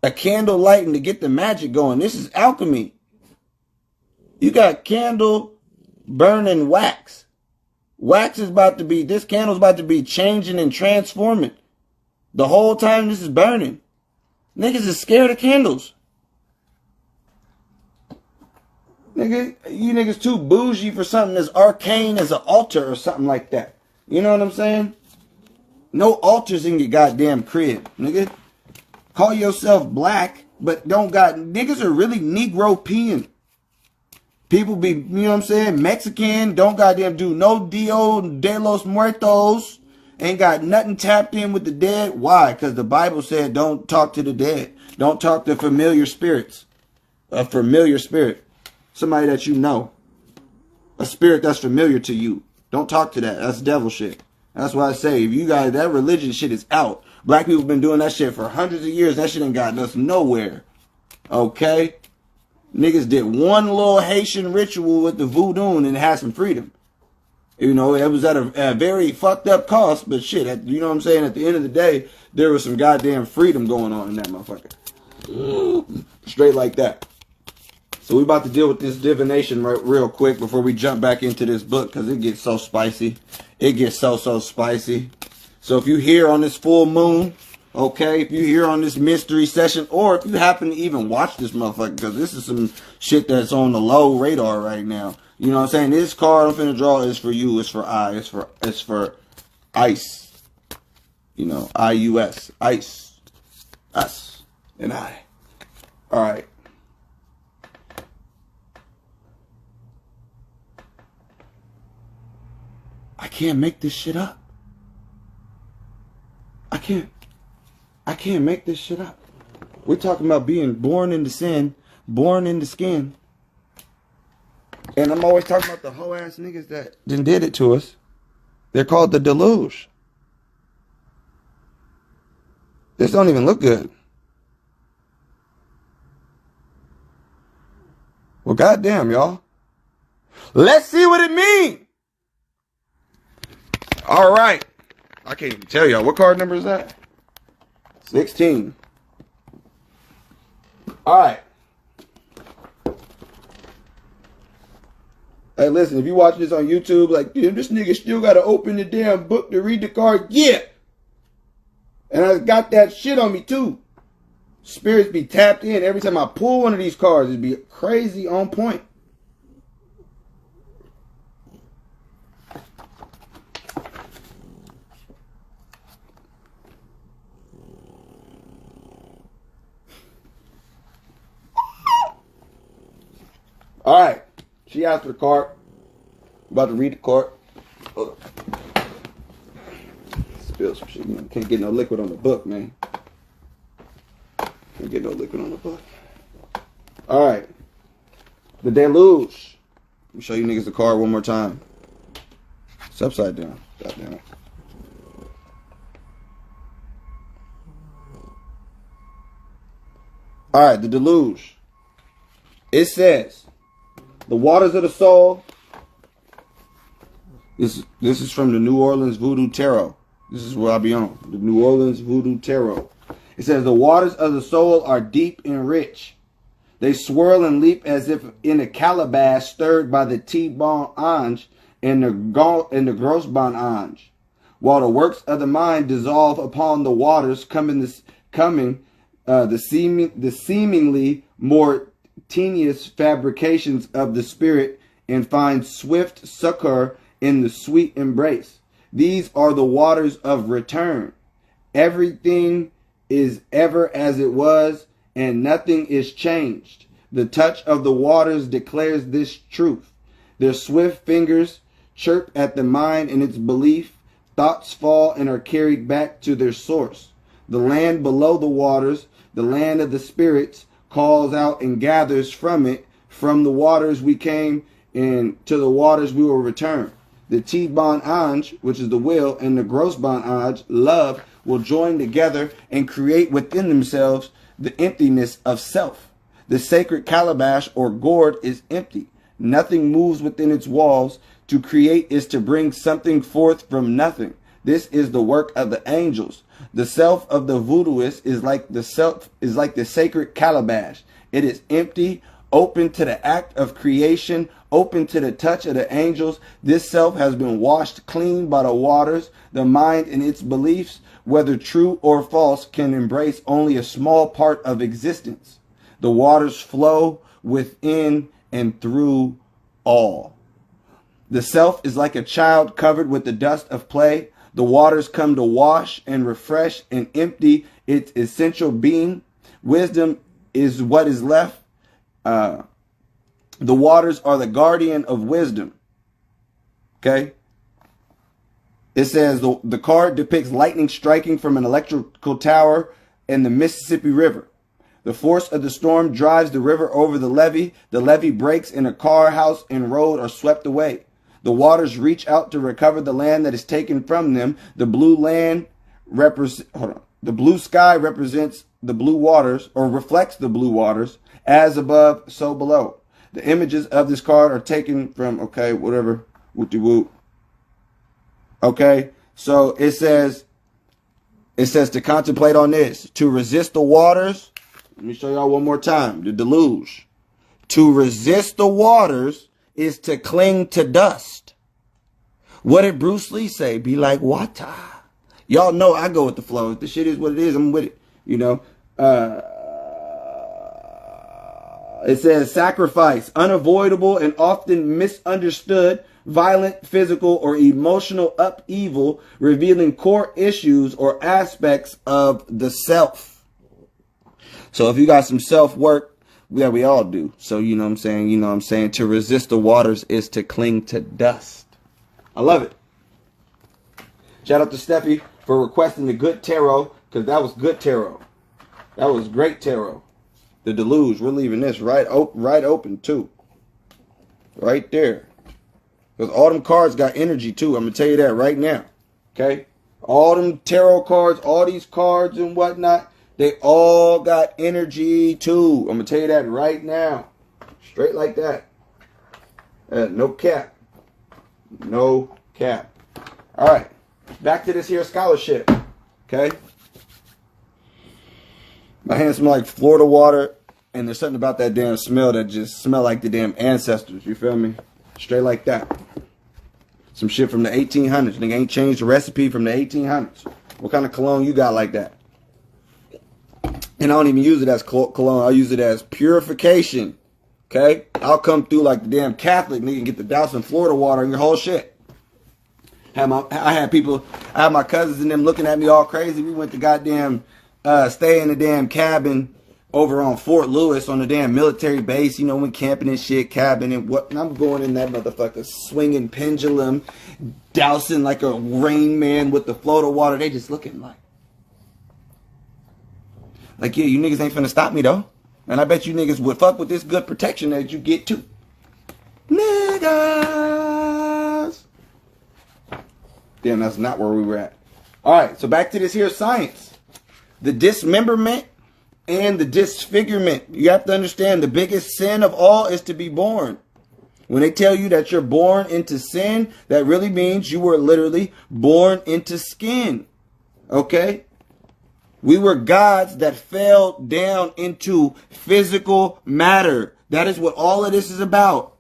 A candle lighting to get the magic going. This is alchemy. You got candle burning wax. Wax is about to be, this candle's about to be changing and transforming. The whole time this is burning. Niggas is scared of candles. Nigga, you niggas too bougie for something as arcane as an altar or something like that. You know what I'm saying? No altars in your goddamn crib, nigga. Call yourself black, but don't got... Niggas are really Negro-pean. People be, you know what I'm saying, Mexican, don't goddamn do no Dio de los Muertos. Ain't got nothing tapped in with the dead. Why? Because the Bible said don't talk to the dead. Don't talk to familiar spirits. A familiar spirit. Somebody that you know. A spirit that's familiar to you. Don't talk to that. That's devil shit. That's why I say, if you guys, that religion shit is out. Black people been doing that shit for hundreds of years. That shit ain't gotten us nowhere. Okay? Niggas did one little Haitian ritual with the voodoo and had some freedom. You know, it was at a very fucked up cost, but shit, you know what I'm saying? At the end of the day, there was some goddamn freedom going on in that motherfucker. Straight like that. So we about to deal with this divination real quick before we jump back into this book, because it gets so spicy. It gets so spicy. So if you're here on this full moon, okay, if you're here on this mystery session, or if you happen to even watch this motherfucker, because this is some shit that's on the low radar right now. You know what I'm saying? This card I'm finna draw is for you. It's for I. It's for ice. You know, I-U-S. Ice. Us. And I. Alright. I can't make this shit up. I can't make this shit up. We're talking about being born into sin, born into skin. And I'm always talking about the hoe ass niggas that did it to us. They're called the deluge. This don't even look good. Well, goddamn, y'all. Let's see what it means. All right. I can't even tell y'all. What card number is that? 16. All right. Hey, listen, if you watch this on YouTube, like, damn, this nigga still got to open the damn book to read the card. Yeah. And I got that shit on me, too. Spirits be tapped in. Every time I pull one of these cards, it'd be crazy on point. All right. She asked for the card. About to read the card. Spill some shit, man. Can't get no liquid on the book, man. Can't get no liquid on the book. All right. The deluge. Let me show you niggas the card one more time. It's upside down. God damn it. All right. The deluge. It says, the waters of the soul. This is from the New Orleans Voodoo Tarot. This is what I'll be on. The New Orleans Voodoo Tarot. It says, the waters of the soul are deep and rich. They swirl and leap as if in a calabash stirred by the T-bon ange and the gross bon ange. While the works of the mind dissolve upon the waters, the seemingly more tenuous fabrications of the spirit, and find swift succor in the sweet embrace. These are the waters of return. Everything is ever as it was, and nothing is changed. The touch of the waters declares this truth. Their swift fingers chirp at the mind in its belief. Thoughts fall and are carried back to their source. The land below the waters, the land of the spirits, calls out and gathers from it. From the waters we came, and to the waters we will return. The T-bon ange, which is the will, and the gross bon ange, love, will join together and create within themselves the emptiness of self. The sacred calabash or gourd is empty. Nothing moves within its walls. To create is to bring something forth from nothing. This is the work of the angels. The self of the voodooist is like the sacred calabash. It is empty, open to the act of creation, open to the touch of the angels. This self has been washed clean by the waters. The mind and its beliefs, whether true or false, can embrace only a small part of existence. The waters flow within and through all. The self is like a child covered with the dust of play. The waters come to wash and refresh and empty its essential being. Wisdom is what is left. The waters are the guardian of wisdom. Okay. It says the card depicts lightning striking from an electrical tower in the Mississippi River. The force of the storm drives the river over the levee. The levee breaks and a car, house, and road are swept away. The waters reach out to recover the land that is taken from them. The blue sky represents the blue waters, or reflects the blue waters. As above, so below. The images of this card are taken from, okay, whatever, whoop-de-whoop. Okay, so it says to contemplate on this, to resist the waters. Let me show y'all one more time, the deluge. To resist the waters is to cling to dust. What did Bruce Lee say? Be like water. Y'all know I go with the flow. If the shit is what it is, I'm with it. You know. It says sacrifice, unavoidable and often misunderstood, violent, physical, or emotional upheaval, revealing core issues or aspects of the self. So if you got some self-work, yeah, we all do. So, you know what I'm saying? To resist the waters is to cling to dust. I love it. Shout out to Steffi for requesting the good tarot, because that was good tarot. That was great tarot. The deluge, we're leaving this right open too. Right there. Because all them cards got energy too. I'm going to tell you that right now. Okay? All them tarot cards, all these cards and whatnot, they all got energy too. I'm going to tell you that right now. Straight like that. No cap. No cap. All right. Back to this here scholarship. Okay? My hands smell like Florida water. And there's something about that damn smell that just smell like the damn ancestors. You feel me? Straight like that. Some shit from the 1800s. Nigga ain't changed the recipe from the 1800s. What kind of cologne you got like that? And I don't even use it as cologne. I use it as purification. Okay? I'll come through like the damn Catholic nigga and get the douse in Florida water and your whole shit. I had my cousins and them looking at me all crazy. We went to goddamn stay in the damn cabin over on Fort Lewis on the damn military base. You know, went camping and shit, cabin and what. And I'm going in that motherfucker swinging pendulum, dousing like a Rain Man with the float of water. They just looking like, yeah, you niggas ain't finna stop me though. And I bet you niggas would fuck with this good protection that you get too. Niggas. Damn, that's not where we were at. Alright, so back to this here science. The dismemberment and the disfigurement. You have to understand the biggest sin of all is to be born. When they tell you that you're born into sin, that really means you were literally born into skin. Okay? We were gods that fell down into physical matter. That is what all of this is about.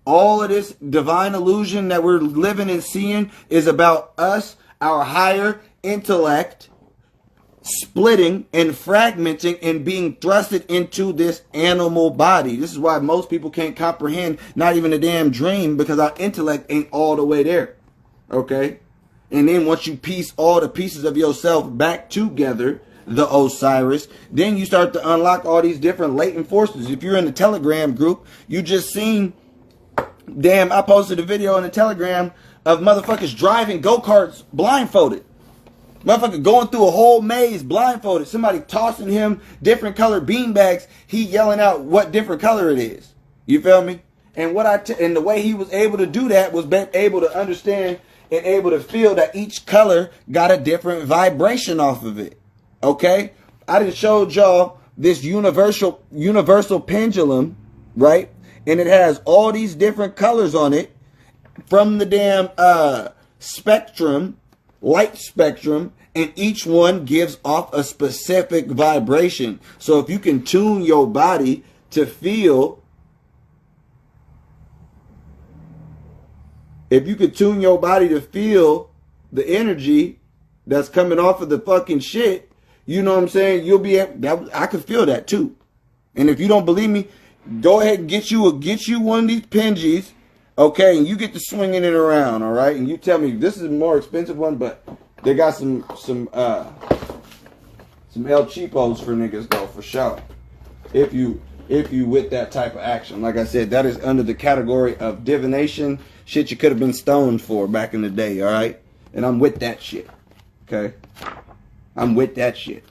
All of this divine illusion that we're living and seeing is about us, our higher intellect, splitting and fragmenting and being thrusted into this animal body. This is why most people can't comprehend not even a damn dream, because our intellect ain't all the way there. Okay? And then once you piece all the pieces of yourself back together, the Osiris, then you start to unlock all these different latent forces. If you're in the Telegram group, you just seen, damn, I posted a video in the Telegram of motherfuckers driving go-karts blindfolded. Motherfucker going through a whole maze blindfolded. Somebody tossing him different colored beanbags. He yelling out what different color it is. You feel me? And and the way he was able to do that was able to understand and able to feel that each color got a different vibration off of it. Okay? I done showed y'all this universal pendulum, right? And it has all these different colors on it from the damn spectrum, light spectrum, and each one gives off a specific vibration. So if you can tune your body to feel, the energy that's coming off of the fucking shit, you know what I'm saying? You'll be able, I could feel that too. And if you don't believe me, go ahead and get you one of these pingies, okay? And you get to swinging it around, all right? And you tell me, this is a more expensive one, but they got some El Cheapos for niggas though, for sure. If you with that type of action, like I said, that is under the category of divination, shit you could have been stoned for back in the day, all right? And I'm with that shit, okay? I'm with that shit.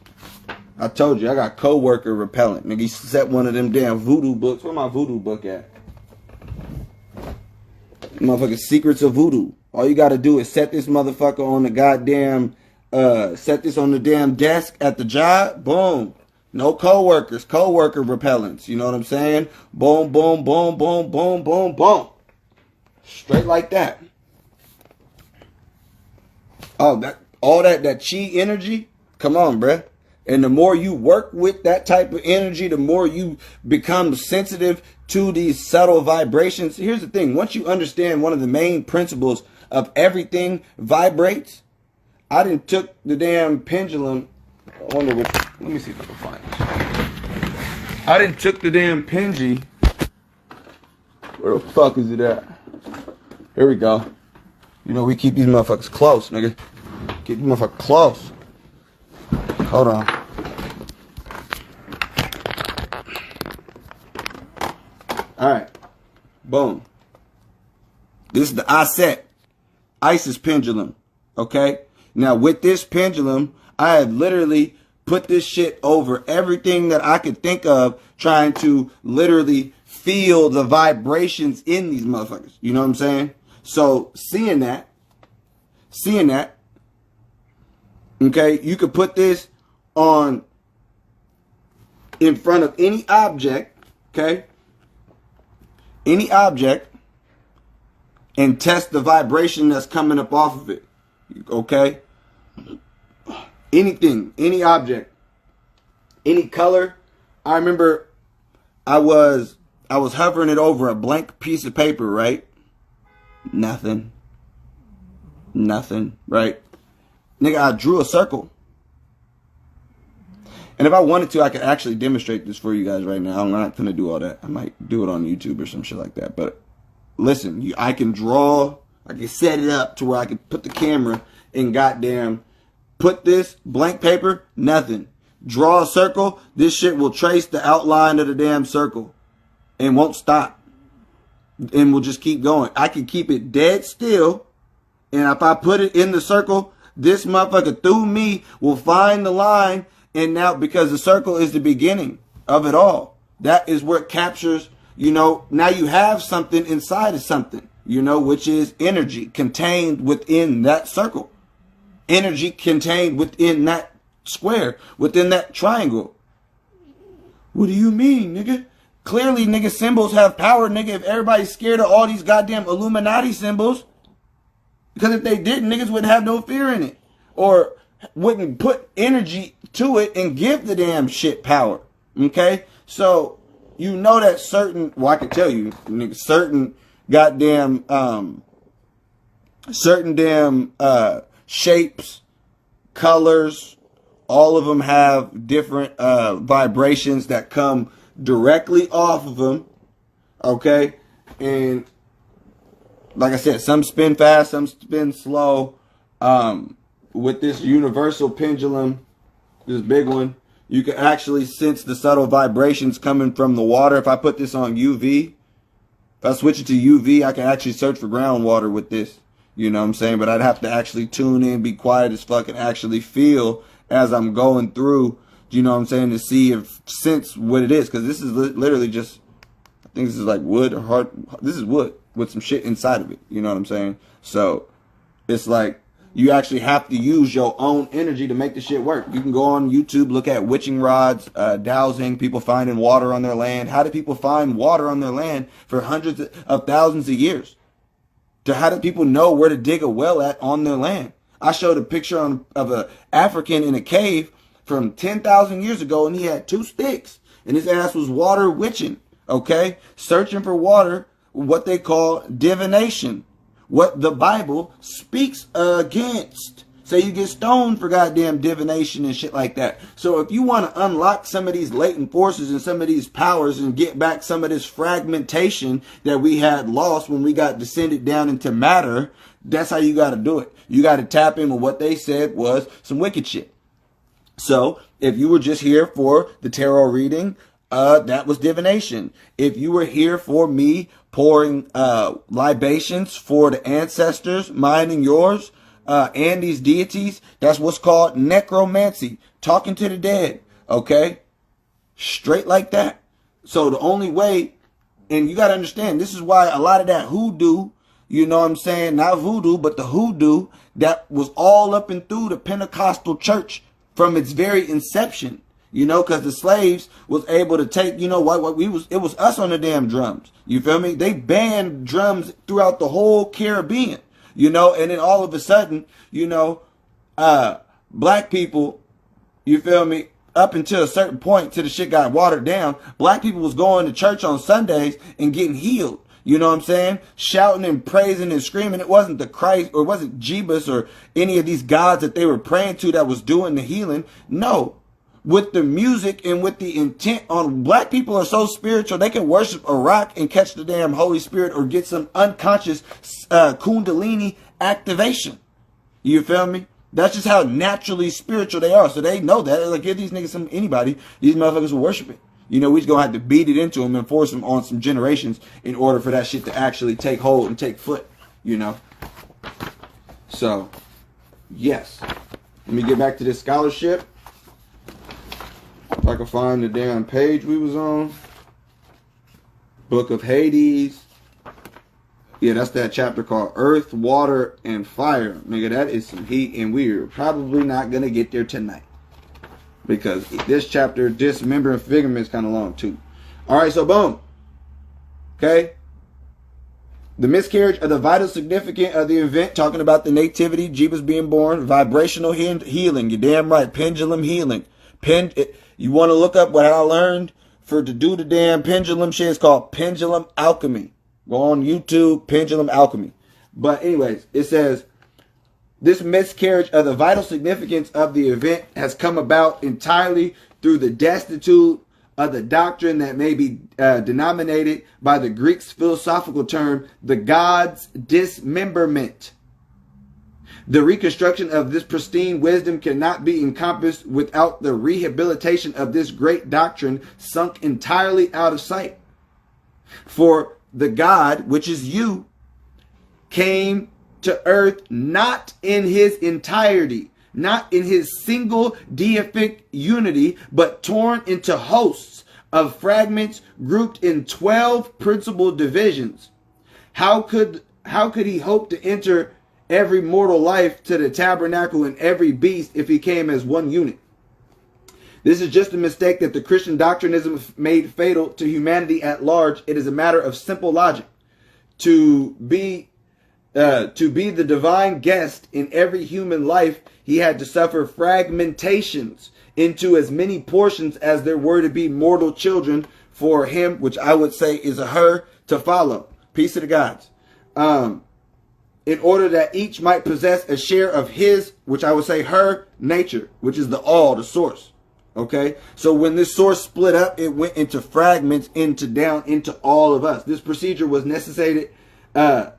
I told you, I got coworker repellent. Nigga, he set one of them damn voodoo books. Where my voodoo book at? Motherfucking Secrets of Voodoo. All you gotta do is set this motherfucker on the goddamn, set this on the damn desk at the job. Boom. No coworkers. Coworker repellents. You know what I'm saying? Boom, boom, boom, boom, boom, boom, boom. Straight like that. Oh, all that chi energy. Come on, bruh. And the more you work with that type of energy, the more you become sensitive to these subtle vibrations. Here's the thing. Once you understand one of the main principles of everything vibrates, I done took the damn pendulum. I wonder which. Let me see if I can find it. I done took the damn pingy. Where the fuck is it at? Here we go. You know, we keep these motherfuckers close, nigga. Keep these motherfuckers close. Hold on. Alright. Boom. This is the ISIS pendulum. Okay? Now, with this pendulum, I have literally put this shit over everything that I could think of, trying to literally feel the vibrations in these motherfuckers. You know what I'm saying? So, seeing that, okay, you could put this on in front of any object, okay? Any object, and test the vibration that's coming up off of it, okay? Anything, any object, any color. I remember I was hovering it over a blank piece of paper, right? Nothing, right? Nigga, I drew a circle. And if I wanted to, I could actually demonstrate this for you guys right now. I'm not going to do all that. I might do it on YouTube or some shit like that. But listen, I can draw. I can set it up to where I can put the camera and goddamn put this blank paper, nothing. Draw a circle. This shit will trace the outline of the damn circle and won't stop. And we'll just keep going. I can keep it dead still. And if I put it in the circle, this motherfucker through me will find the line. And now, because the circle is the beginning of it all, that is where it captures, you know, now you have something inside of something, you know, which is energy contained within that circle. Energy contained within that square, within that triangle. What do you mean, nigga? Clearly, nigga, symbols have power, nigga, if everybody's scared of all these goddamn Illuminati symbols. Because if they didn't, niggas wouldn't have no fear in it. Or wouldn't put energy to it and give the damn shit power. Okay? So, you know that certain, well, I can tell you, nigga, certain goddamn, shapes, colors, all of them have different vibrations that come directly off of them. Okay? And like I said, some spin fast, some spin slow. With this universal pendulum, this big one, you can actually sense the subtle vibrations coming from the water. If I put this on UV, if I switch it to UV, I can actually search for groundwater with this. You know what I'm saying? But I'd have to actually tune in, be quiet as fuck, and actually feel as I'm going through, you know what I'm saying, to see if, sense what it is. Because this is literally just, I think this is like wood or hard. This is wood with some shit inside of it. You know what I'm saying? So, it's like, You actually have to use your own energy to make the shit work. You can go on YouTube, look at witching rods, dowsing, people finding water on their land. How do people find water on their land for hundreds of thousands of years? How do people know where to dig a well at on their land? I showed a picture of an African in a cave from 10,000 years ago, and he had 2 sticks, and his ass was water witching, okay? Searching for water, what they call divination, what the Bible speaks against. Say you get stoned for goddamn divination and shit like that. So if you want to unlock some of these latent forces and some of these powers and get back some of this fragmentation that we had lost when we got descended down into matter, that's how you got to do it. You got to tap in with what they said was some wicked shit. So if you were just here for the tarot reading, that was divination. If you were here for me pouring libations for the ancestors, mine and yours, and these deities, that's what's called necromancy, talking to the dead, okay? Straight like that. So the only way, and you got to understand, this is why a lot of that hoodoo, you know what I'm saying, not voodoo, but the hoodoo that was all up and through the Pentecostal church from its very inception, you know, because the slaves was able to take, you know what it was us on the damn drums. You feel me? They banned drums throughout the whole Caribbean. You know, and then all of a sudden, you know, black people, you feel me, up until a certain point till the shit got watered down, black people was going to church on Sundays and getting healed. You know what I'm saying? Shouting and praising and screaming. It wasn't the Christ, or it wasn't Jebus or any of these gods that they were praying to that was doing the healing. No. With the music and with the intent on, black people are so spiritual, they can worship a rock and catch the damn Holy Spirit or get some unconscious Kundalini activation. You feel me? That's just how naturally spiritual they are. So they know that. They're like, give these niggas anybody, these motherfuckers will worship it. You know, we just gonna have to beat it into them and force them on some generations in order for that shit to actually take hold and take foot, you know? So, yes. Let me get back to this scholarship. If I can find the damn page we was on. Book of Hades. Yeah, that's that chapter called Earth, Water, and Fire. Nigga, that is some heat, and we're probably not going to get there tonight. Because this chapter, Dismembering Figurement, is kind of long, too. Alright, so boom. Okay. The miscarriage of the vital significance of the event, talking about the nativity, Jesus being born, vibrational healing. You're damn right. Pendulum healing. You want to look up what I learned to do the damn pendulum shit? It's called pendulum alchemy. Go on YouTube, pendulum alchemy. But anyways, it says, this miscarriage of the vital significance of the event has come about entirely through the destitute of the doctrine that may be denominated by the Greeks' philosophical term, the gods' dismemberment. The reconstruction of this pristine wisdom cannot be encompassed without the rehabilitation of this great doctrine sunk entirely out of sight. For the God, which is you, came to earth not in his entirety, not in his single deific unity, but torn into hosts of fragments grouped in 12 principal divisions. How could he hope to enter every mortal life to the tabernacle and every beast if he came as one unit? This is just a mistake that the Christian doctrinism made fatal to humanity at large. It is a matter of simple logic. To be the divine guest in every human life, he had to suffer fragmentations into as many portions as there were to be mortal children for him, which I would say is a her, to follow. Peace of the gods. In order that each might possess a share of his, which I would say her, nature, which is the all, the source. Okay? So when this source split up, it went into fragments, down into all of us. This procedure was necessitated by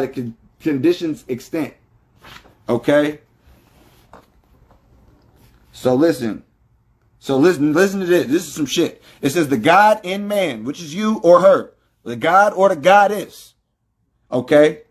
the conditions extent. Okay? So listen to this. This is some shit. It says the God in man, which is you or her, the God or the goddess, okay,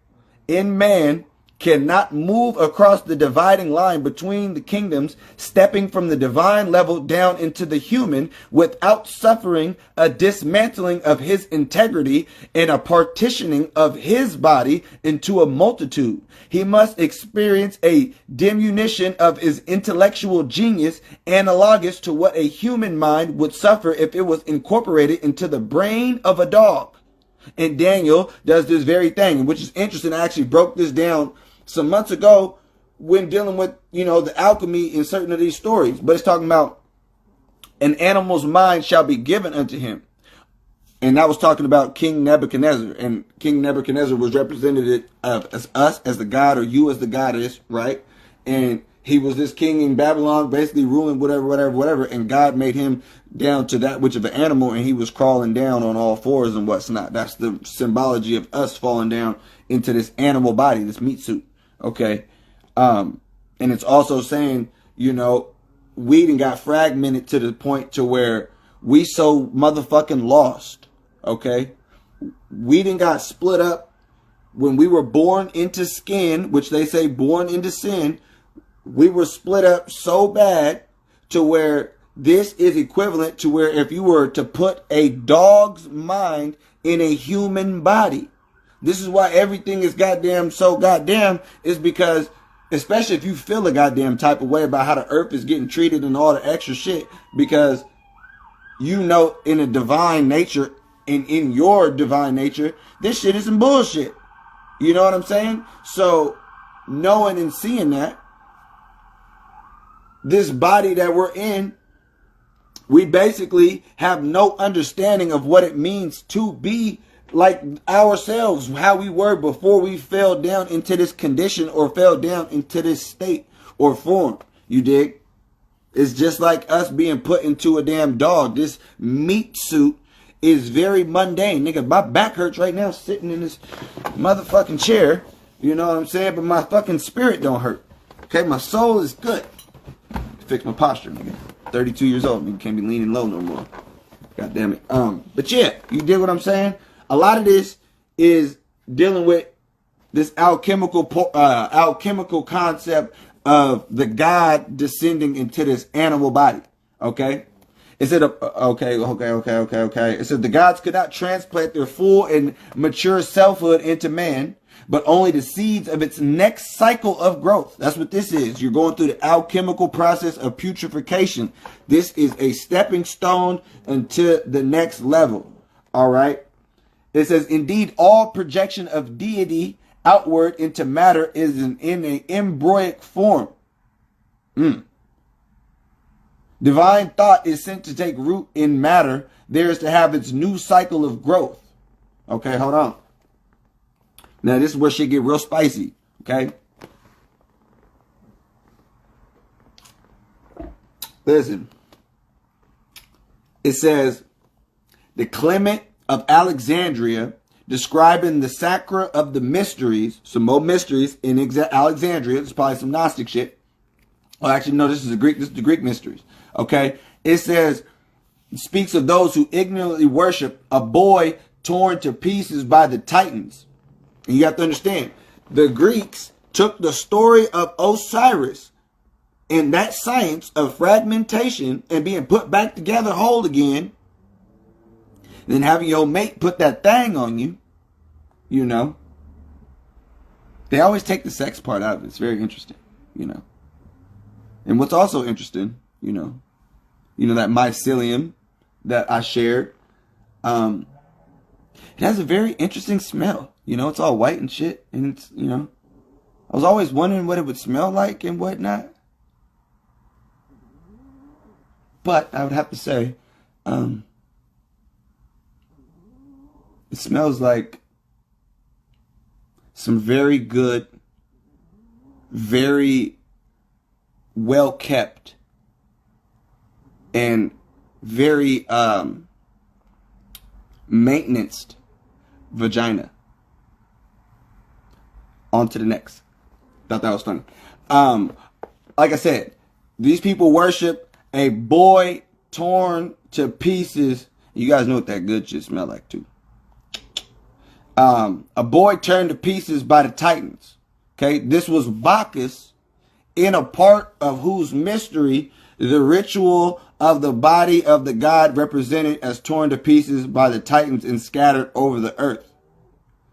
in man cannot move across the dividing line between the kingdoms, stepping from the divine level down into the human without suffering a dismantling of his integrity and a partitioning of his body into a multitude. He must experience a diminution of his intellectual genius, analogous to what a human mind would suffer if it was incorporated into the brain of a dog. And Daniel does this very thing, which is interesting. I actually broke this down some months ago when dealing with, the alchemy in certain of these stories. But it's talking about an animal's mind shall be given unto him. And I was talking about King Nebuchadnezzar. And King Nebuchadnezzar was represented as us, as the god, or you as the goddess, right? And he was this king in Babylon, basically ruling whatever. And God made him down to that which of an animal, and he was crawling down on all fours and what's not. That's the symbology of us falling down into this animal body, this meat suit. Okay. And it's also saying, we done got fragmented to the point to where we so motherfucking lost. Okay. We done got split up when we were born into skin, which they say born into sin. We were split up so bad to where this is equivalent to where if you were to put a dog's mind in a human body. This is why everything is so goddamn, is because, especially if you feel a goddamn type of way about how the earth is getting treated and all the extra shit, because in a divine nature and in your divine nature, this shit is some bullshit. You know what I'm saying? So knowing and seeing that, this body that we're in, we basically have no understanding of what it means to be like ourselves, how we were before we fell down into this condition or fell down into this state or form. You dig? It's just like us being put into a damn dog. This meat suit is very mundane. Nigga, my back hurts right now sitting in this motherfucking chair. You know what I'm saying? But my fucking spirit don't hurt. Okay, my soul is good. Fix my posture, nigga. 32 years old, nigga, can't be leaning low no more. God damn it. But yeah, you dig what I'm saying? A lot of this is dealing with this alchemical concept of the God descending into this animal body. Okay? It said, okay. It said the gods could not transplant their full and mature selfhood into man, but only the seeds of its next cycle of growth. That's what this is. You're going through the alchemical process of putrefaction. This is a stepping stone into the next level. All right. It says, indeed, all projection of deity outward into matter is in an embryonic form. Divine thought is sent to take root in matter. There is to have its new cycle of growth. Okay, hold on. Now, this is where shit get real spicy. Okay. Listen. It says, the Clement of Alexandria, describing the Sacra of the Mysteries, some more mysteries in Alexandria. It's probably some Gnostic shit. Oh, actually, no, this is the Greek mysteries. Okay. It says, speaks of those who ignorantly worship a boy torn to pieces by the Titans. And you have to understand, the Greeks took the story of Osiris and that science of fragmentation and being put back together whole again, then having your mate put that thing on you, They always take the sex part out of it. It's very interesting, And what's also interesting, that mycelium that I shared, it has a very interesting smell. It's all white and shit. And it's, I was always wondering what it would smell like and whatnot. But I would have to say, it smells like some very good, very well kept, and very maintenanced vagina. On to the next. Thought that was funny. Like I said, these people worship a boy torn to pieces. You guys know what that good shit smell like too. A boy turned to pieces by the Titans. Okay, this was Bacchus, in a part of whose mystery the ritual of the body of the god represented as torn to pieces by the Titans and scattered over the earth.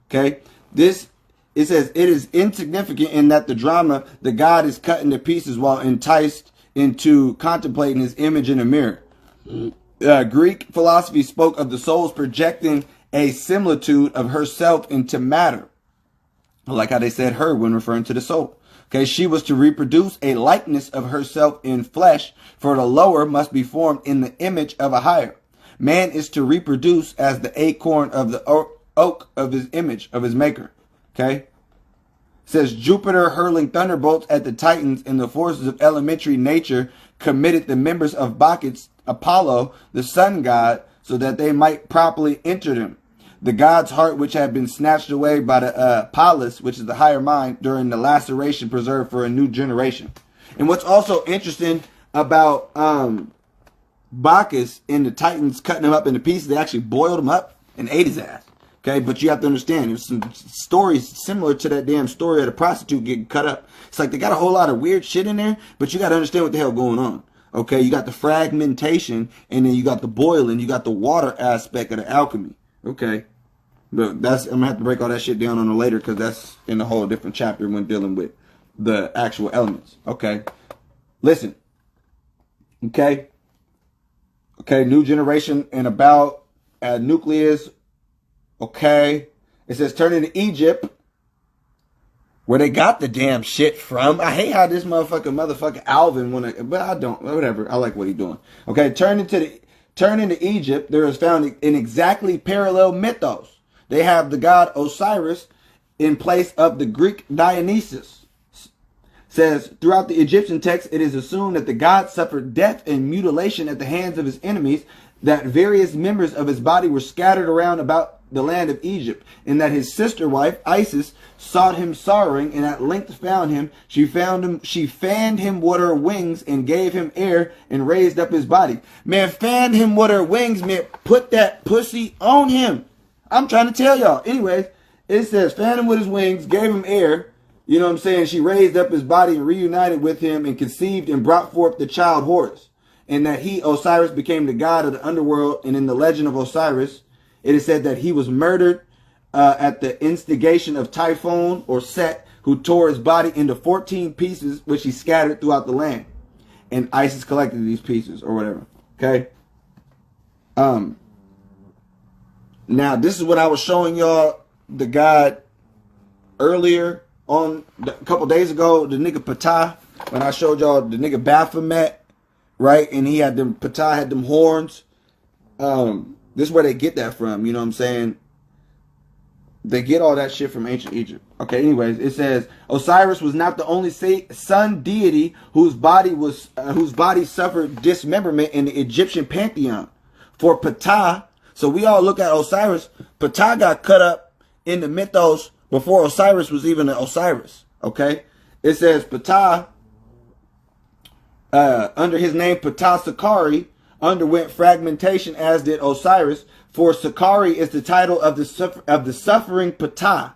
Okay, it says it is insignificant in that the drama, the god is cut into pieces while enticed into contemplating his image in a mirror. Greek philosophy spoke of the soul's projecting a similitude of herself into matter. I like how they said her when referring to the soul. Okay, she was to reproduce a likeness of herself in flesh, for the lower must be formed in the image of a higher. Man is to reproduce as the acorn of the oak of his image, of his maker. Okay? It says Jupiter hurling thunderbolts at the Titans and the forces of elementary nature committed the members of Bacchus, Apollo, the sun god, so that they might properly enter them. The god's heart, which had been snatched away by the Pallas, which is the higher mind, during the laceration preserved for a new generation. And what's also interesting about Bacchus and the Titans cutting him up into pieces, they actually boiled him up and ate his ass. Okay, but you have to understand, there's some stories similar to that damn story of the prostitute getting cut up. It's like they got a whole lot of weird shit in there, but you got to understand what the hell going on. Okay, you got the fragmentation, and then you got the boiling, you got the water aspect of the alchemy. Okay, but I'm gonna have to break all that shit down on it later, because that's in a whole different chapter when dealing with the actual elements. Okay, listen. Okay, new generation and about nucleus. Okay, it says turning to Egypt, where they got the damn shit from. I hate how this motherfucker Alvin wanna, but I don't. Whatever, I like what he's doing. Okay, turning to Egypt, there is found an exactly parallel mythos. They have the god Osiris in place of the Greek Dionysus. Says throughout the Egyptian text, it is assumed that the god suffered death and mutilation at the hands of his enemies, that various members of his body were scattered around about the land of Egypt, and that his sister wife Isis sought him sorrowing, and at length found him. She fanned him with her wings and gave him air and raised up his body. Man, fanned him with her wings meant put that pussy on him. I'm trying to tell y'all. Anyways, it says fanned him with his wings, gave him air. You know what I'm saying? She raised up his body and reunited with him and conceived and brought forth the child Horus. And that he, Osiris, became the god of the underworld. And in the legend of Osiris, it is said that he was murdered at the instigation of Typhon or Set, who tore his body into 14 pieces, which he scattered throughout the land. And Isis collected these pieces or whatever. Okay. Now, this is what I was showing y'all the god earlier on a couple days ago, the nigga Ptah, when I showed y'all the nigga Baphomet, right? And he had them, Ptah had them horns. This is where they get that from, you know what I'm saying? They get all that shit from ancient Egypt. Okay, anyways, it says Osiris was not the only sun deity whose body suffered dismemberment in the Egyptian pantheon. For Ptah, so we all look at Osiris, Ptah got cut up in the mythos before Osiris was even an Osiris. Okay, it says Ptah, under his name Ptah Sakari, underwent fragmentation, as did Osiris. For Sakari is the title of the suffering Ptah,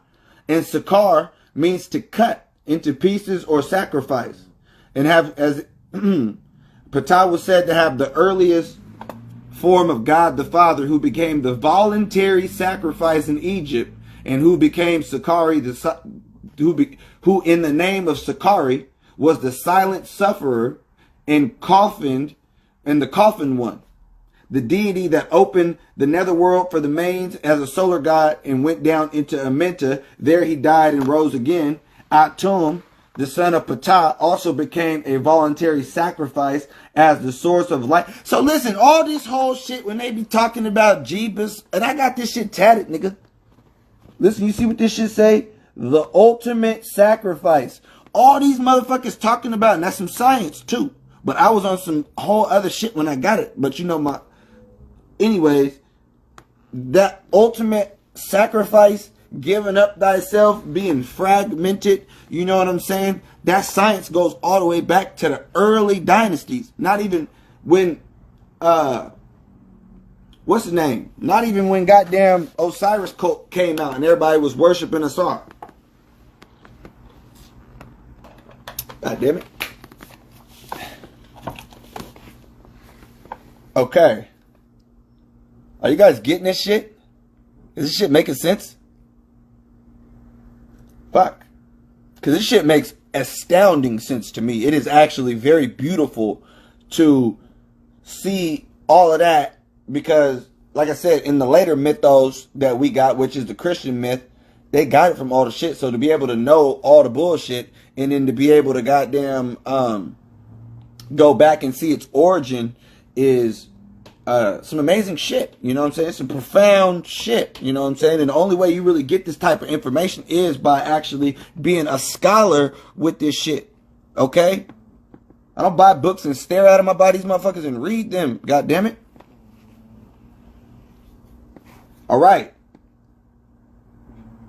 and Sakar means to cut into pieces or sacrifice. And Ptah was said to have the earliest form of God the Father, who became the voluntary sacrifice in Egypt, and who became Sakari, who in the name of Sakari was the silent sufferer and the coffin one, the deity that opened the netherworld for the mains as a solar god and went down into Amenta. There he died and rose again. Atum, the son of Ptah, also became a voluntary sacrifice as the source of life. So listen, all this whole shit when they be talking about Jebus, and I got this shit tatted, nigga. Listen, you see what this shit say? The ultimate sacrifice. All these motherfuckers talking about, and that's some science too. But I was on some whole other shit when I got it. But you know anyways, that ultimate sacrifice, giving up thyself, being fragmented, you know what I'm saying? That science goes all the way back to the early dynasties. Not even when, what's his name? Not even when goddamn Osiris cult came out and everybody was worshiping Asar. God damn it. Okay. Are you guys getting this shit? Is this shit making sense? Fuck. Because this shit makes astounding sense to me. It is actually very beautiful to see all of that, because, like I said, in the later mythos that we got, which is the Christian myth, they got it from all the shit. So to be able to know all the bullshit, and then to be able to goddamn go back and see its origin is some amazing shit. You know what I'm saying? Some profound shit. You know what I'm saying? And the only way you really get this type of information is by actually being a scholar with this shit. Okay? I don't buy books and stare at them. I buy these motherfuckers and read them. God damn it. All right.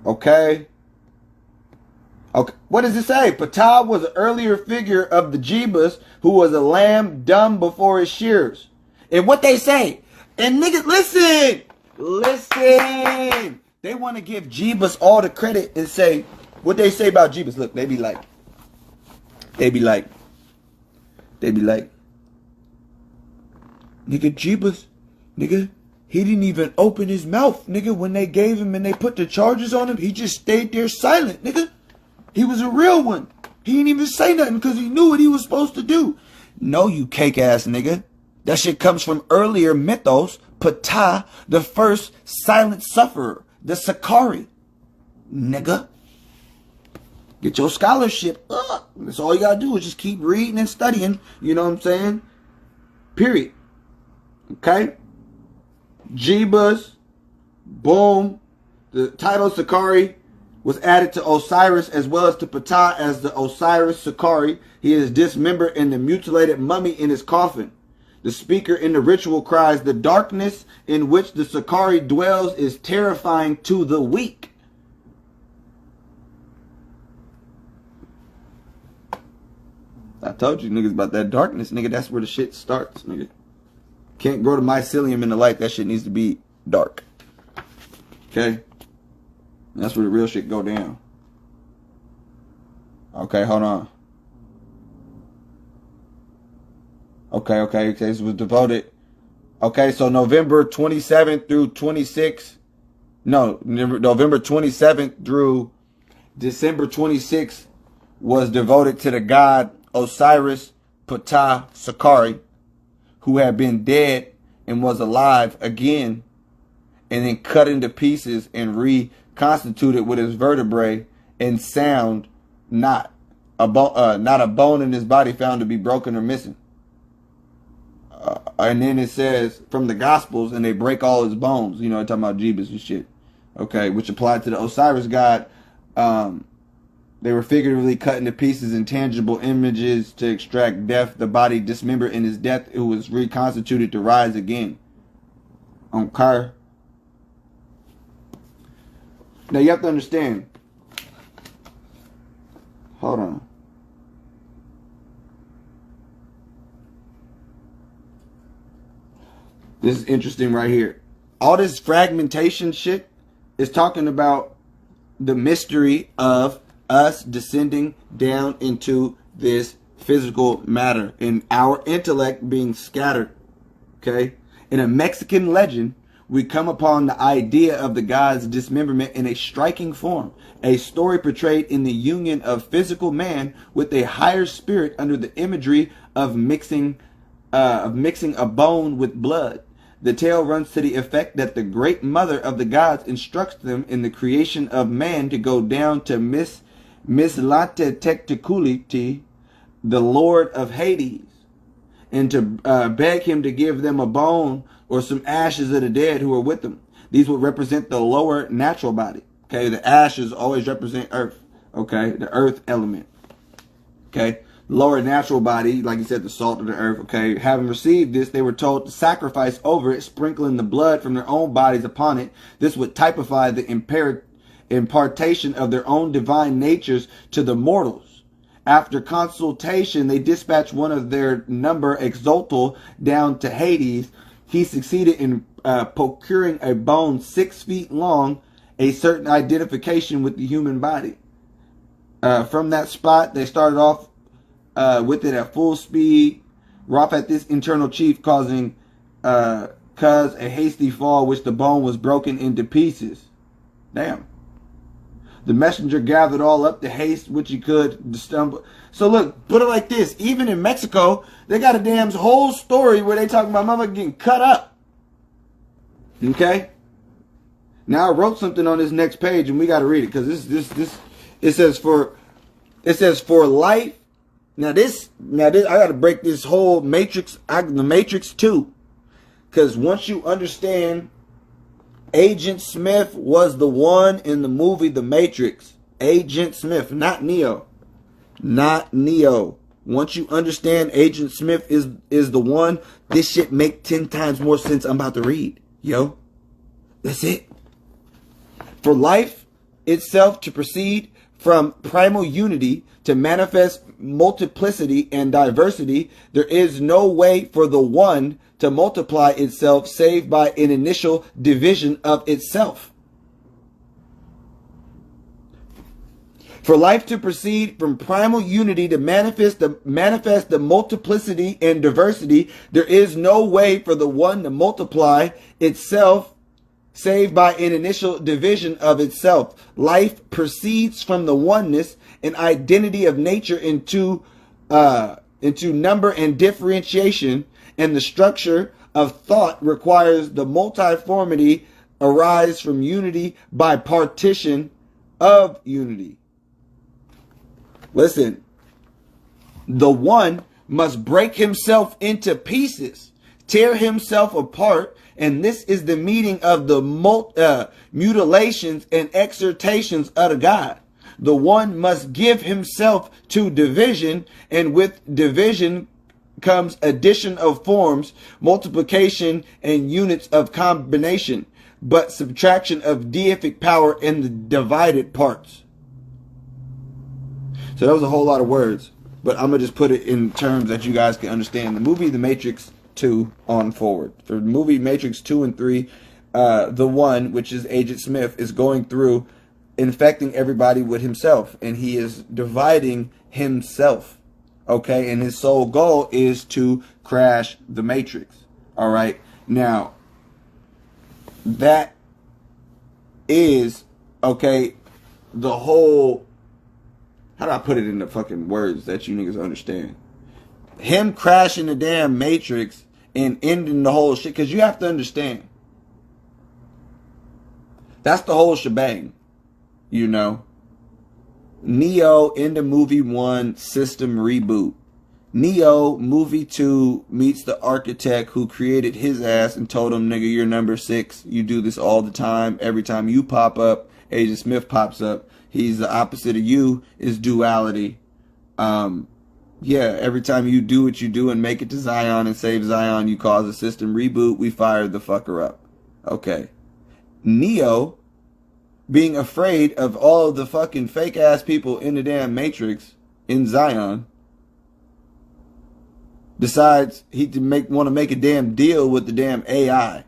Okay. Okay. What does it say? Ptah was an earlier figure of the Jebus who was a lamb dumb before his shears. And what they say, and niggas, listen. They want to give Jebus all the credit and say what they say about Jebus. Look, they be like, nigga, Jebus, nigga, he didn't even open his mouth, nigga, when they gave him and they put the charges on him. He just stayed there silent, nigga. He was a real one. He didn't even say nothing because he knew what he was supposed to do. No, you cake ass nigga. That shit comes from earlier mythos. Ptah, the first silent sufferer, the Sakari. Nigga. Get your scholarship up. That's all you gotta do is just keep reading and studying. You know what I'm saying? Period. Okay? Jebus. Boom. The title Sakari was added to Osiris as well as to Ptah as the Osiris Sakari. He is dismembered and the mutilated mummy in his coffin. The speaker in the ritual cries, the darkness in which the Sakari dwells is terrifying to the weak. I told you niggas about that darkness, nigga. That's where the shit starts, nigga. Can't grow the mycelium in the light. That shit needs to be dark. Okay? That's where the real shit go down. Okay, hold on. Okay, this was devoted. Okay, so November 27th through 26th. No, November 27th through December 26th was devoted to the god Osiris Ptah Sakari, who had been dead and was alive again, and then cut into pieces and reconstituted with his vertebrae and sound, not a bone in his body found to be broken or missing. And then it says from the Gospels, and they break all his bones. You know, talking about Jebus and shit. Okay, which applied to the Osiris god. They were figuratively cut into pieces, intangible images to extract death. The body dismembered in his death, it was reconstituted to rise again. Okay. Now you have to understand. Hold on. This is interesting right here. All this fragmentation shit is talking about the mystery of us descending down into this physical matter and our intellect being scattered. Okay? In a Mexican legend, we come upon the idea of the god's dismemberment in a striking form. A story portrayed in the union of physical man with a higher spirit under the imagery of mixing a bone with blood. The tale runs to the effect that the great mother of the gods instructs them in the creation of man to go down to Mislate Tecticuliti, the lord of Hades, and to beg him to give them a bone or some ashes of the dead who are with them. These would represent the lower natural body. Okay, the ashes always represent earth. Okay, the earth element. Okay. Lower natural body, like you said, the salt of the earth, okay? Having received this, they were told to sacrifice over it, sprinkling the blood from their own bodies upon it. This would typify the impartation of their own divine natures to the mortals. After consultation, they dispatched one of their number, Exultal, down to Hades. He succeeded in procuring a bone 6 feet long, a certain identification with the human body. From that spot, they started off with it at full speed. Rough at this internal chief, causing a hasty fall, which the bone was broken into pieces. Damn. The messenger gathered all up the haste which he could to stumble. So look, put it like this. Even in Mexico, they got a damn whole story where they talking about motherfucker getting cut up. Okay? Now I wrote something on this next page and we got to read it, because it says for life. Now this I got to break this whole matrix, the Matrix 2, because once you understand, Agent Smith was the one in the movie The Matrix. Agent Smith, not Neo. Not Neo. Once you understand Agent Smith is the one, this shit make 10 times more sense I'm about to read. Yo. That's it. For life itself to proceed from primal unity to manifest multiplicity and diversity, there is no way for the one to multiply itself save by an initial division of itself. For life to proceed from primal unity to manifest the multiplicity and diversity, there is no way for the one to multiply itself save by an initial division of itself. Life proceeds from the oneness and identity of nature into number and differentiation, and the structure of thought requires the multiformity arise from unity by partition of unity. Listen, the one must break himself into pieces, tear himself apart, and this is the meaning of the mutilations and exhortations of the God. The one must give himself to division, and with division comes addition of forms, multiplication and units of combination, but subtraction of deific power in the divided parts. So that was a whole lot of words, but I'm going to just put it in terms that you guys can understand. The movie The Matrix 2 on forward. For the movie Matrix 2 and 3, the one, which is Agent Smith, is going through infecting everybody with himself, and he is dividing himself. Okay, and his sole goal is to crash the Matrix. All right, now that is, okay, the whole, how do I put it in the fucking words that you niggas understand? Him crashing the damn Matrix and ending the whole shit, because you have to understand, that's the whole shebang, you know. Neo in the movie 1 system reboot. Neo movie 2 meets the architect who created his ass and told him, nigga, you're number 6. You do this all the time. Every time you pop up, Agent Smith pops up. He's the opposite of you, is duality. Yeah, every time you do what you do and make it to Zion and save Zion, you cause a system reboot. We fired the fucker up. Okay. Neo, being afraid of all of the fucking fake ass people in the damn Matrix in Zion, decides he want to make a damn deal with the damn AI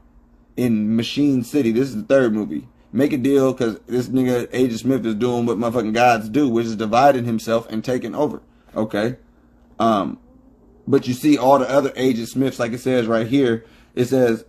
in Machine City. This is the third movie. Make a deal because this nigga Agent Smith is doing what motherfucking gods do, which is dividing himself and taking over. Okay. But you see all the other Agent Smiths, like it says right here, it says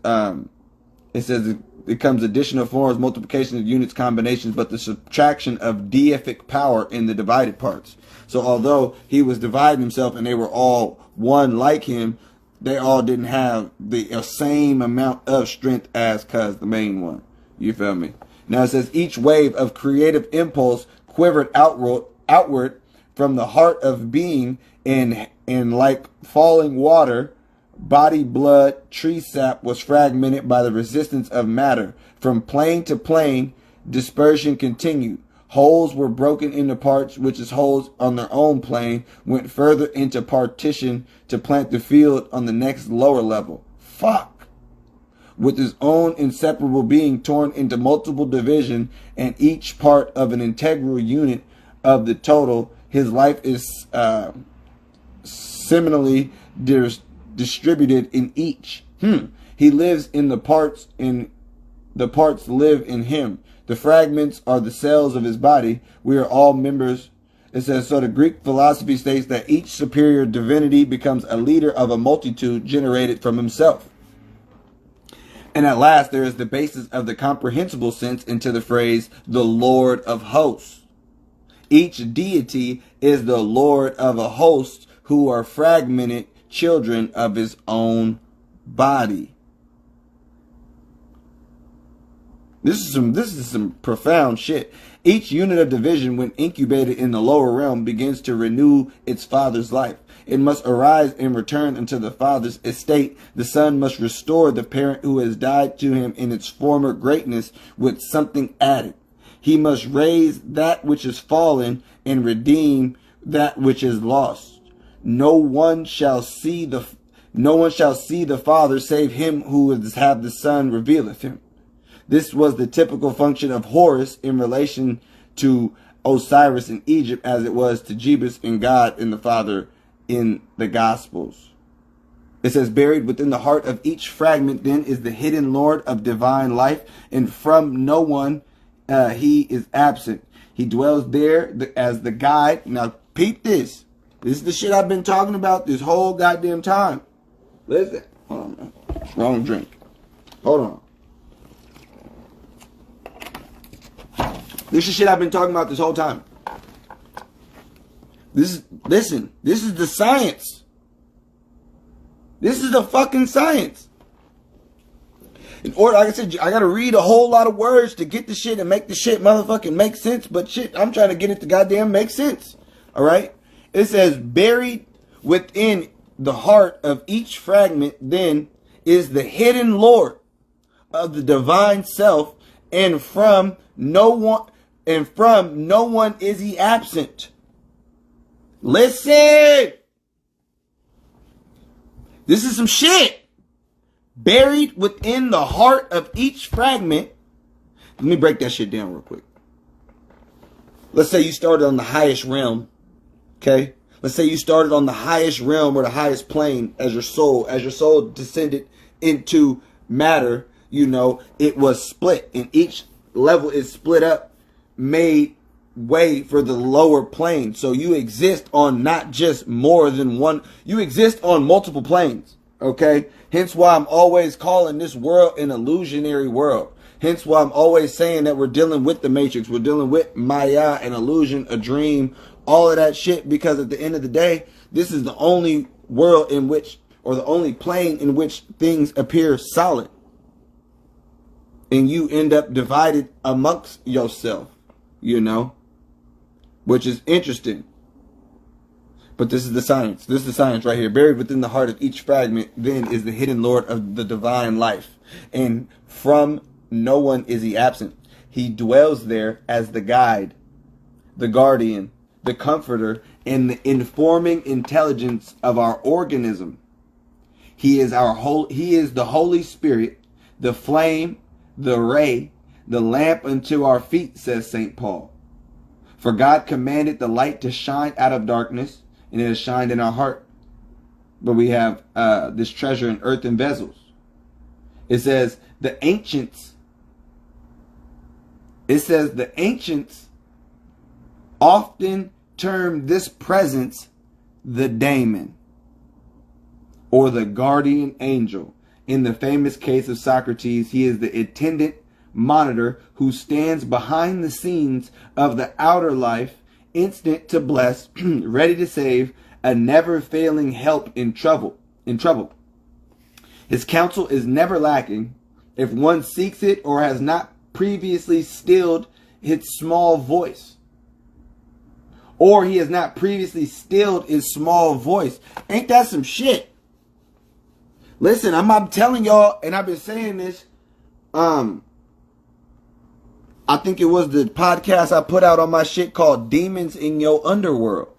it comes additional forms, multiplication of units, combinations, but the subtraction of deific power in the divided parts. So although he was dividing himself and they were all one like him, they all didn't have the same amount of strength as Cuz, the main one. You feel me? Now it says each wave of creative impulse quivered outward from the heart of being, and like falling water, body blood, tree sap was fragmented by the resistance of matter. From plane to plane, dispersion continued. Holes were broken into parts, which is holes on their own plane, went further into partition to plant the field on the next lower level. Fuck. With his own inseparable being torn into multiple division and each part of an integral unit of the total, his life is similarly distributed in each. He lives in the parts, and the parts live in him. The fragments are the cells of his body. We are all members. It says, so the Greek philosophy states that each superior divinity becomes a leader of a multitude generated from himself. And at last, there is the basis of the comprehensible sense into the phrase, the Lord of hosts. Each deity is the Lord of a host who are fragmented children of his own body. This is some profound shit. Each unit of division, when incubated in the lower realm, begins to renew its father's life. It must arise and return into the father's estate. The son must restore the parent who has died to him in its former greatness with something added. He must raise that which is fallen and redeem that which is lost. No one shall see the Father save him who would have the Son revealeth him. This was the typical function of Horus in relation to Osiris in Egypt, as it was to Jebus and God and the Father in the Gospels. It says, buried within the heart of each fragment then is the hidden Lord of divine life, and from no one he is absent. He dwells there as the guide. Now peep this. This is the shit I've been talking about this whole goddamn time. Listen. Hold on, man. Wrong drink. Hold on. This is shit I've been talking about this whole time. Listen, this is the science. This is the fucking science. In order, like I said, I gotta read a whole lot of words to get the shit and make the shit motherfucking make sense. But shit, I'm trying to get it to goddamn make sense. Alright? It says, buried within the heart of each fragment then is the hidden Lord of the divine self, and from no one is he absent. Listen. This is some shit. Buried within the heart of each fragment. Let me break that shit down real quick. Let's say you started on the highest realm. Okay? Let's say you started on the highest realm or the highest plane as your soul. As your soul descended into matter, you know, it was split. And each level is split up, made way for the lower plane. So you exist on not just more than one. You exist on multiple planes. Okay? Hence why I'm always calling this world an illusionary world. Hence why I'm always saying that we're dealing with the matrix. We're dealing with Maya, an illusion, a dream, all of that shit. Because at the end of the day, this is the only world in which, or the only plane in which things appear solid. And you end up divided amongst yourself, you know, which is interesting. But this is the science. This is the science right here. Buried within the heart of each fragment then is the hidden Lord of the divine life. And from no one is he absent. He dwells there as the guide, the guardian, the comforter, and the informing intelligence of our organism. He is the Holy Spirit, the flame, the ray, the lamp unto our feet, says St. Paul. For God commanded the light to shine out of darkness, and it has shined in our heart. But we have this treasure in earthen vessels. It says the ancients often term this presence the daemon, or the guardian angel. In the famous case of Socrates, he is the attendant monitor who stands behind the scenes of the outer life, instant to bless, ready to save, a never failing help in trouble. His counsel is never lacking if one seeks it or has not previously stilled its small voice. Or he has not previously stilled his small voice. Ain't that some shit? Listen, I'm telling y'all, and I've been saying this, I think it was the podcast I put out on my shit called Demons in Your Underworld.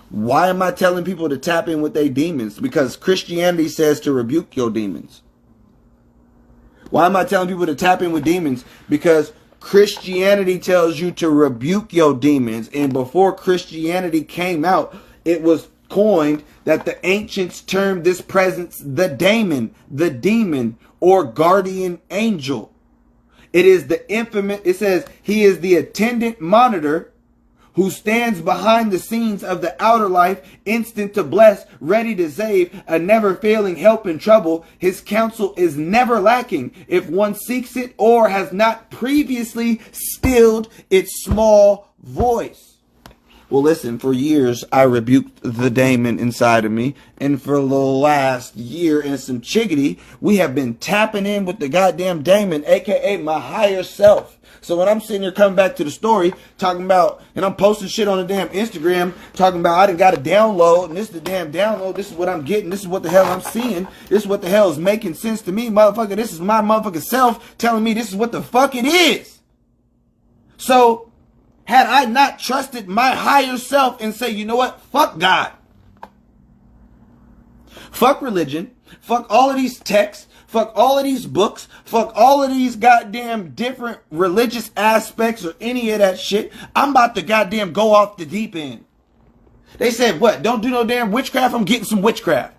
Why am I telling people to tap in with their demons? Because Christianity says to rebuke your demons. Why am I telling people to tap in with demons? Because Christianity tells you to rebuke your demons. And before Christianity came out, it was coined that the ancients termed this presence the daemon, the demon, or guardian angel. It is the infamous, it says, he is the attendant monitor who stands behind the scenes of the outer life, instant to bless, ready to save, a never failing help in trouble. His counsel is never lacking if one seeks it or has not previously stilled its small voice. Well, listen, for years, I rebuked the daemon inside of me. And for the last year and some chiggity, we have been tapping in with the goddamn daemon, a.k.a. my higher self. So when I'm sitting here coming back to the story, talking about, and I'm posting shit on the damn Instagram, talking about I done got a download, and this is the damn download, this is what I'm getting, this is what the hell I'm seeing, this is what the hell is making sense to me, motherfucker, this is my motherfucking self telling me this is what the fuck it is. So, had I not trusted my higher self and say, you know what? Fuck God. Fuck religion. Fuck all of these texts. Fuck all of these books. Fuck all of these goddamn different religious aspects or any of that shit. I'm about to goddamn go off the deep end. They said, what? Don't do no damn witchcraft? I'm getting some witchcraft.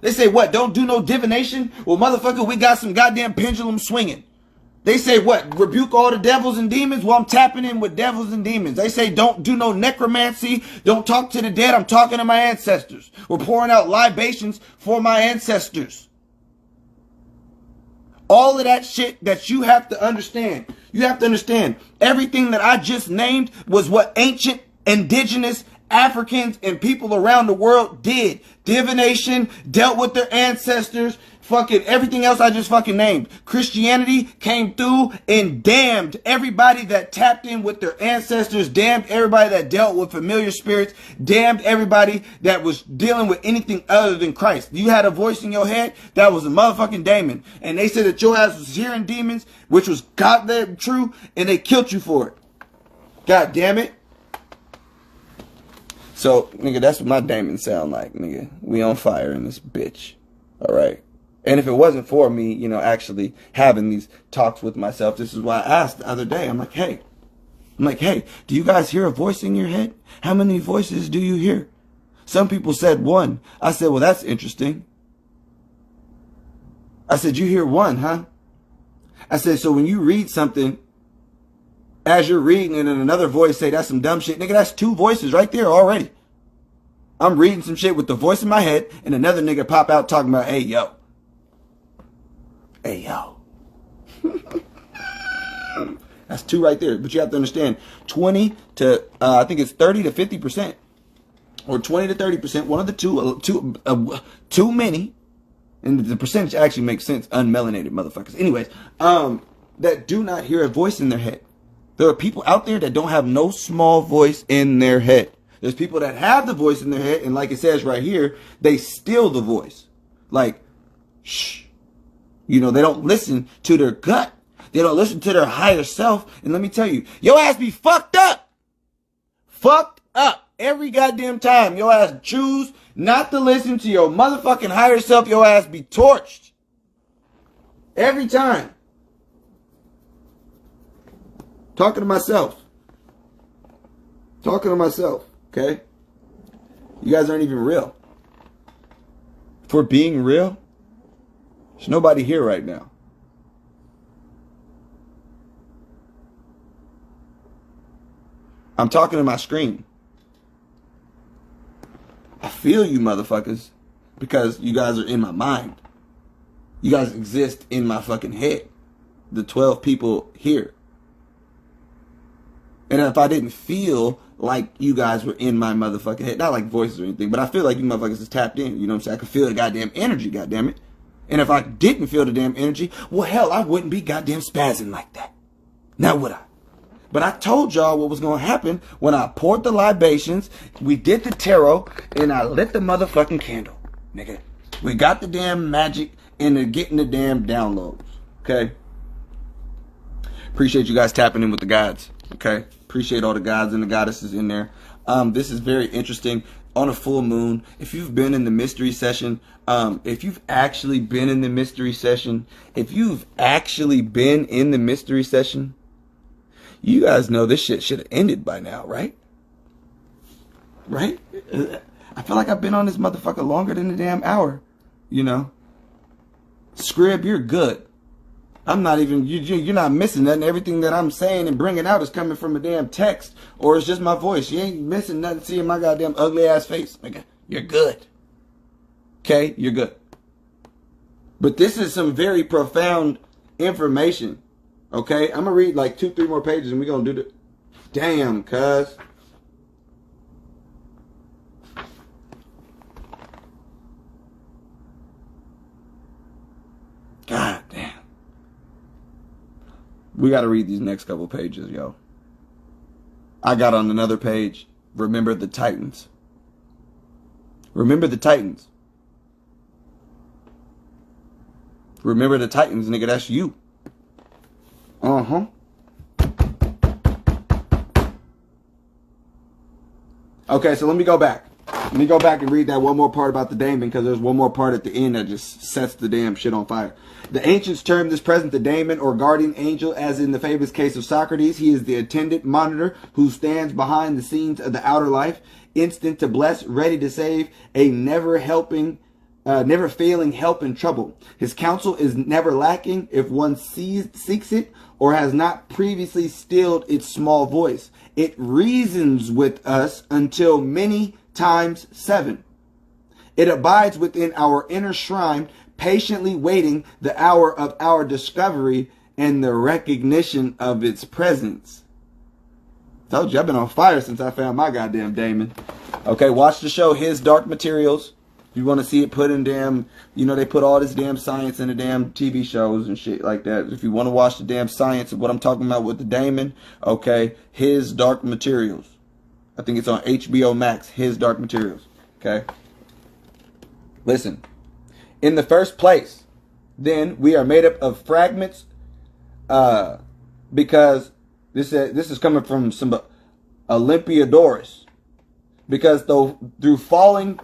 They say, what? Don't do no divination? Well, motherfucker, we got some goddamn pendulum swinging. They say, what? Rebuke all the devils and demons? Well, I'm tapping in with devils and demons. They say, don't do no necromancy. Don't talk to the dead. I'm talking to my ancestors. We're pouring out libations for my ancestors. All of that shit that you have to understand. You have to understand. Everything that I just named was what ancient, indigenous Africans and people around the world did. Divination, dealt with their ancestors. Fucking everything else I just fucking named. Christianity came through and damned everybody that tapped in with their ancestors, damned everybody that dealt with familiar spirits, damned everybody that was dealing with anything other than Christ. You had a voice in your head, that was a motherfucking daemon. And they said that your ass was hearing demons, which was goddamn true, and they killed you for it. God damn it. So, nigga, that's what my daemons sound like, nigga. We on fire in this bitch. Alright. And if it wasn't for me, you know, actually having these talks with myself, this is why I asked the other day. I'm like, hey, do you guys hear a voice in your head? How many voices do you hear? Some people said one. I said, well, that's interesting. I said, you hear one, huh? I said, so when you read something, as you're reading and then another voice say, that's some dumb shit. Nigga, that's two voices right there already. I'm reading some shit with the voice in my head and another nigga pop out talking about, hey, yo. Hey, yo. That's two right there. But you have to understand, 20 to, I think it's 30 to 50%. Or 20 to 30%. One of the two, too many. And the percentage actually makes sense. Unmelanated motherfuckers. Anyways, that do not hear a voice in their head. There are people out there that don't have no small voice in their head. There's people that have the voice in their head. And like it says right here, they steal the voice. Like, shh. You know, they don't listen to their gut. They don't listen to their higher self. And let me tell you, your ass be fucked up. Fucked up. Every goddamn time your ass choose not to listen to your motherfucking higher self, your ass be torched. Every time. Talking to myself. Talking to myself. Okay? You guys aren't even real. For being real, there's nobody here right now. I'm talking to my screen. I feel you motherfuckers because you guys are in my mind. You guys exist in my fucking head. The 12 people here. And if I didn't feel like you guys were in my motherfucking head, not like voices or anything, but I feel like you motherfuckers is tapped in. You know what I'm saying? I can feel the goddamn energy, goddamn it. And if I didn't feel the damn energy, well, hell, I wouldn't be goddamn spazzing like that. Now would I? But I told y'all what was going to happen when I poured the libations, we did the tarot, and I lit the motherfucking candle. Nigga, we got the damn magic into getting the damn downloads. Okay? Appreciate you guys tapping in with the gods. Okay? Appreciate all the gods and the goddesses in there. This is very interesting. On a full moon, if you've been in the mystery session, if you've actually been in the mystery session, you guys know this shit should have ended by now, right? Right? I feel like I've been on this motherfucker longer than a damn hour, you know? Scrib, you're good. I'm not even, you're not missing nothing. Everything that I'm saying and bringing out is coming from a damn text, or it's just my voice. You ain't missing nothing seeing my goddamn ugly ass face. Nigga, you're good. Okay, you're good. But this is some very profound information. Okay, I'm gonna read like 2-3 more pages and we're gonna do the damn, cuz. God damn. We got to read these next couple pages, yo. I got on another page. Remember the Titans. Remember the Titans. Remember the Titans, nigga. That's you. Uh-huh. Okay, so let me go back. Let me go back and read that one more part about the daemon, because there's one more part at the end that just sets the damn shit on fire. The ancients termed this present the daemon or guardian angel, as in the famous case of Socrates. He is the attendant monitor who stands behind the scenes of the outer life, instant to bless, ready to save, a never failing help in trouble. His counsel is never lacking if one seeks it or has not previously stilled its small voice. It reasons with us until many times 7. It abides within our inner shrine, patiently waiting the hour of our discovery and the recognition of its presence. Told you, I've been on fire since I found my goddamn daemon. Okay, watch the show His Dark Materials. If you want to see it put in damn, you know, they put all this damn science in the damn TV shows and shit like that. If you want to watch the damn science of what I'm talking about with the daemon, okay, His Dark Materials. I think it's on HBO Max, His Dark Materials. Okay? Listen. In the first place, then, we are made up of fragments, because this is coming from some Olympiodorus. Because through falling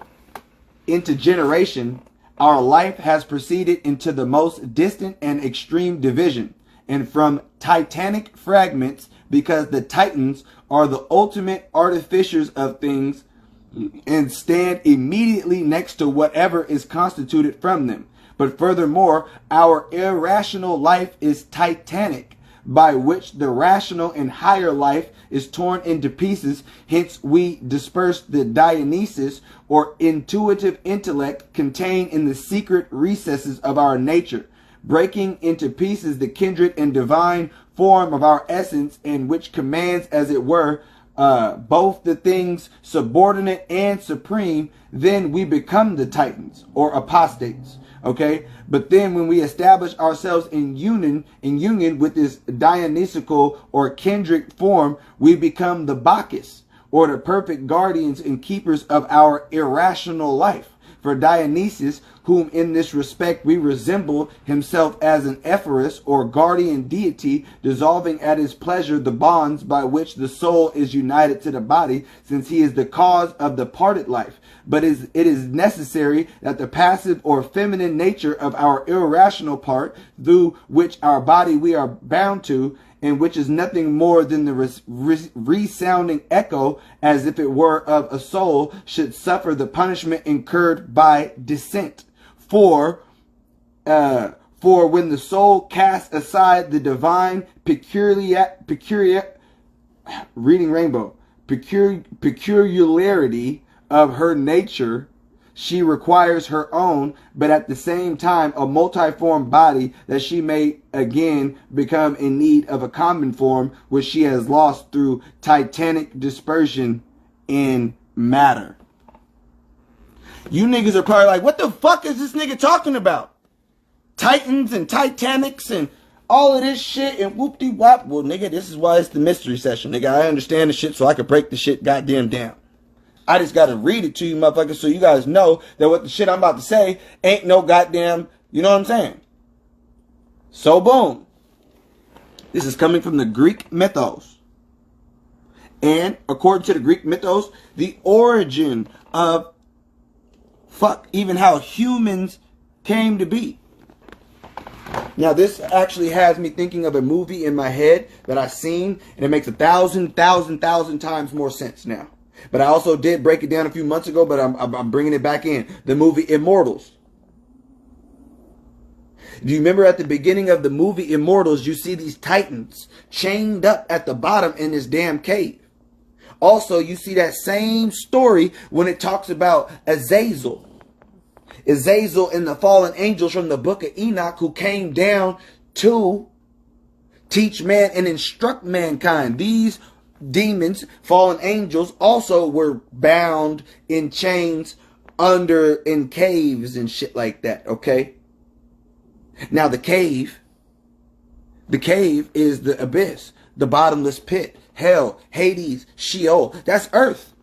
into generation, our life has proceeded into the most distant and extreme division. And from titanic fragments, because the Titans are the ultimate artificers of things and stand immediately next to whatever is constituted from them. But furthermore, our irrational life is titanic, by which the rational and higher life is torn into pieces. Hence we disperse the Dionysus, or intuitive intellect, contained in the secret recesses of our nature, breaking into pieces the kindred and divine form of our essence, and which commands, as it were, both the things subordinate and supreme. Then we become the Titans, or apostates. Okay, but then when we establish ourselves in union with this Dionysical or kindred form, we become the Bacchus, or the perfect guardians and keepers of our irrational life. For Dionysus, whom in this respect we resemble himself as an Ephesus or guardian deity, dissolving at his pleasure the bonds by which the soul is united to the body, since he is the cause of the parted life. But it is necessary that the passive or feminine nature of our irrational part, through which our body we are bound to, and which is nothing more than the resounding echo, as if it were of a soul, should suffer the punishment incurred by descent. For when the soul casts aside the divine peculiarity of her nature, she requires her own, but at the same time a multiform body, that she may again become in need of a common form, which she has lost through titanic dispersion in matter. You niggas are probably like, what the fuck is this nigga talking about? Titans and Titanics and all of this shit and whoop-de-wop. Well, nigga, this is why it's the mystery session, nigga. I understand the shit so I can break the shit goddamn down. I just got to read it to you, motherfuckers, so you guys know that what the shit I'm about to say ain't no goddamn, you know what I'm saying? So, boom. This is coming from the Greek mythos. And according to the Greek mythos, the origin of even how humans came to be. Now, this actually has me thinking of a movie in my head that I've seen, and it makes 1,000 times more sense now. But I also did break it down a few months ago, but I'm bringing it back in. The movie Immortals. Do you remember at the beginning of the movie Immortals, you see these titans chained up at the bottom in this damn cave? Also, you see that same story when it talks about Azazel. Azazel and the fallen angels from the book of Enoch who came down to teach man and instruct mankind. These demons, fallen angels, also were bound in chains under in caves and shit like that, okay? Now the cave is the abyss, the bottomless pit, hell, Hades, Sheol. That's earth,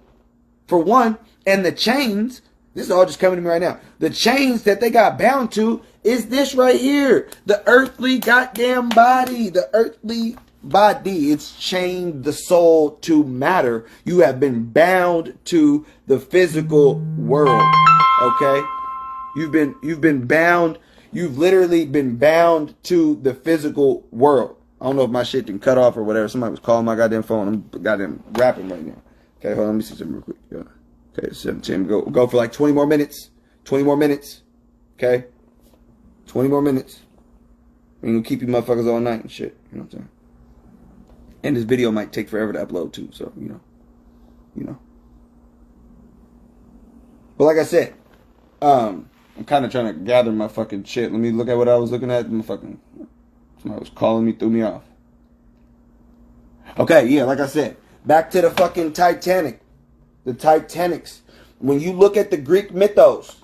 for one. And the chains, this is all just coming to me right now. The chains that they got bound to is this right here. The earthly goddamn body. The earthly body. It's chained the soul to matter. You have been bound to the physical world. Okay? You've been bound. You've literally been bound to the physical world. I don't know if my shit can cut off or whatever. Somebody was calling my goddamn phone. I'm goddamn rapping right now. Okay, hold on. Let me see something real quick. Yeah. Okay, 17. Go for like 20 more minutes. 20 more minutes. Okay? 20 more minutes. And we'll keep you motherfuckers all night and shit. You know what I'm saying? And this video might take forever to upload too. So, you know. But like I said, I'm kind of trying to gather my fucking shit. Let me look at what I was looking at. Somebody was calling me, threw me off. Okay, yeah, like I said, back to the fucking Titanic. The Titanics. When you look at the Greek mythos,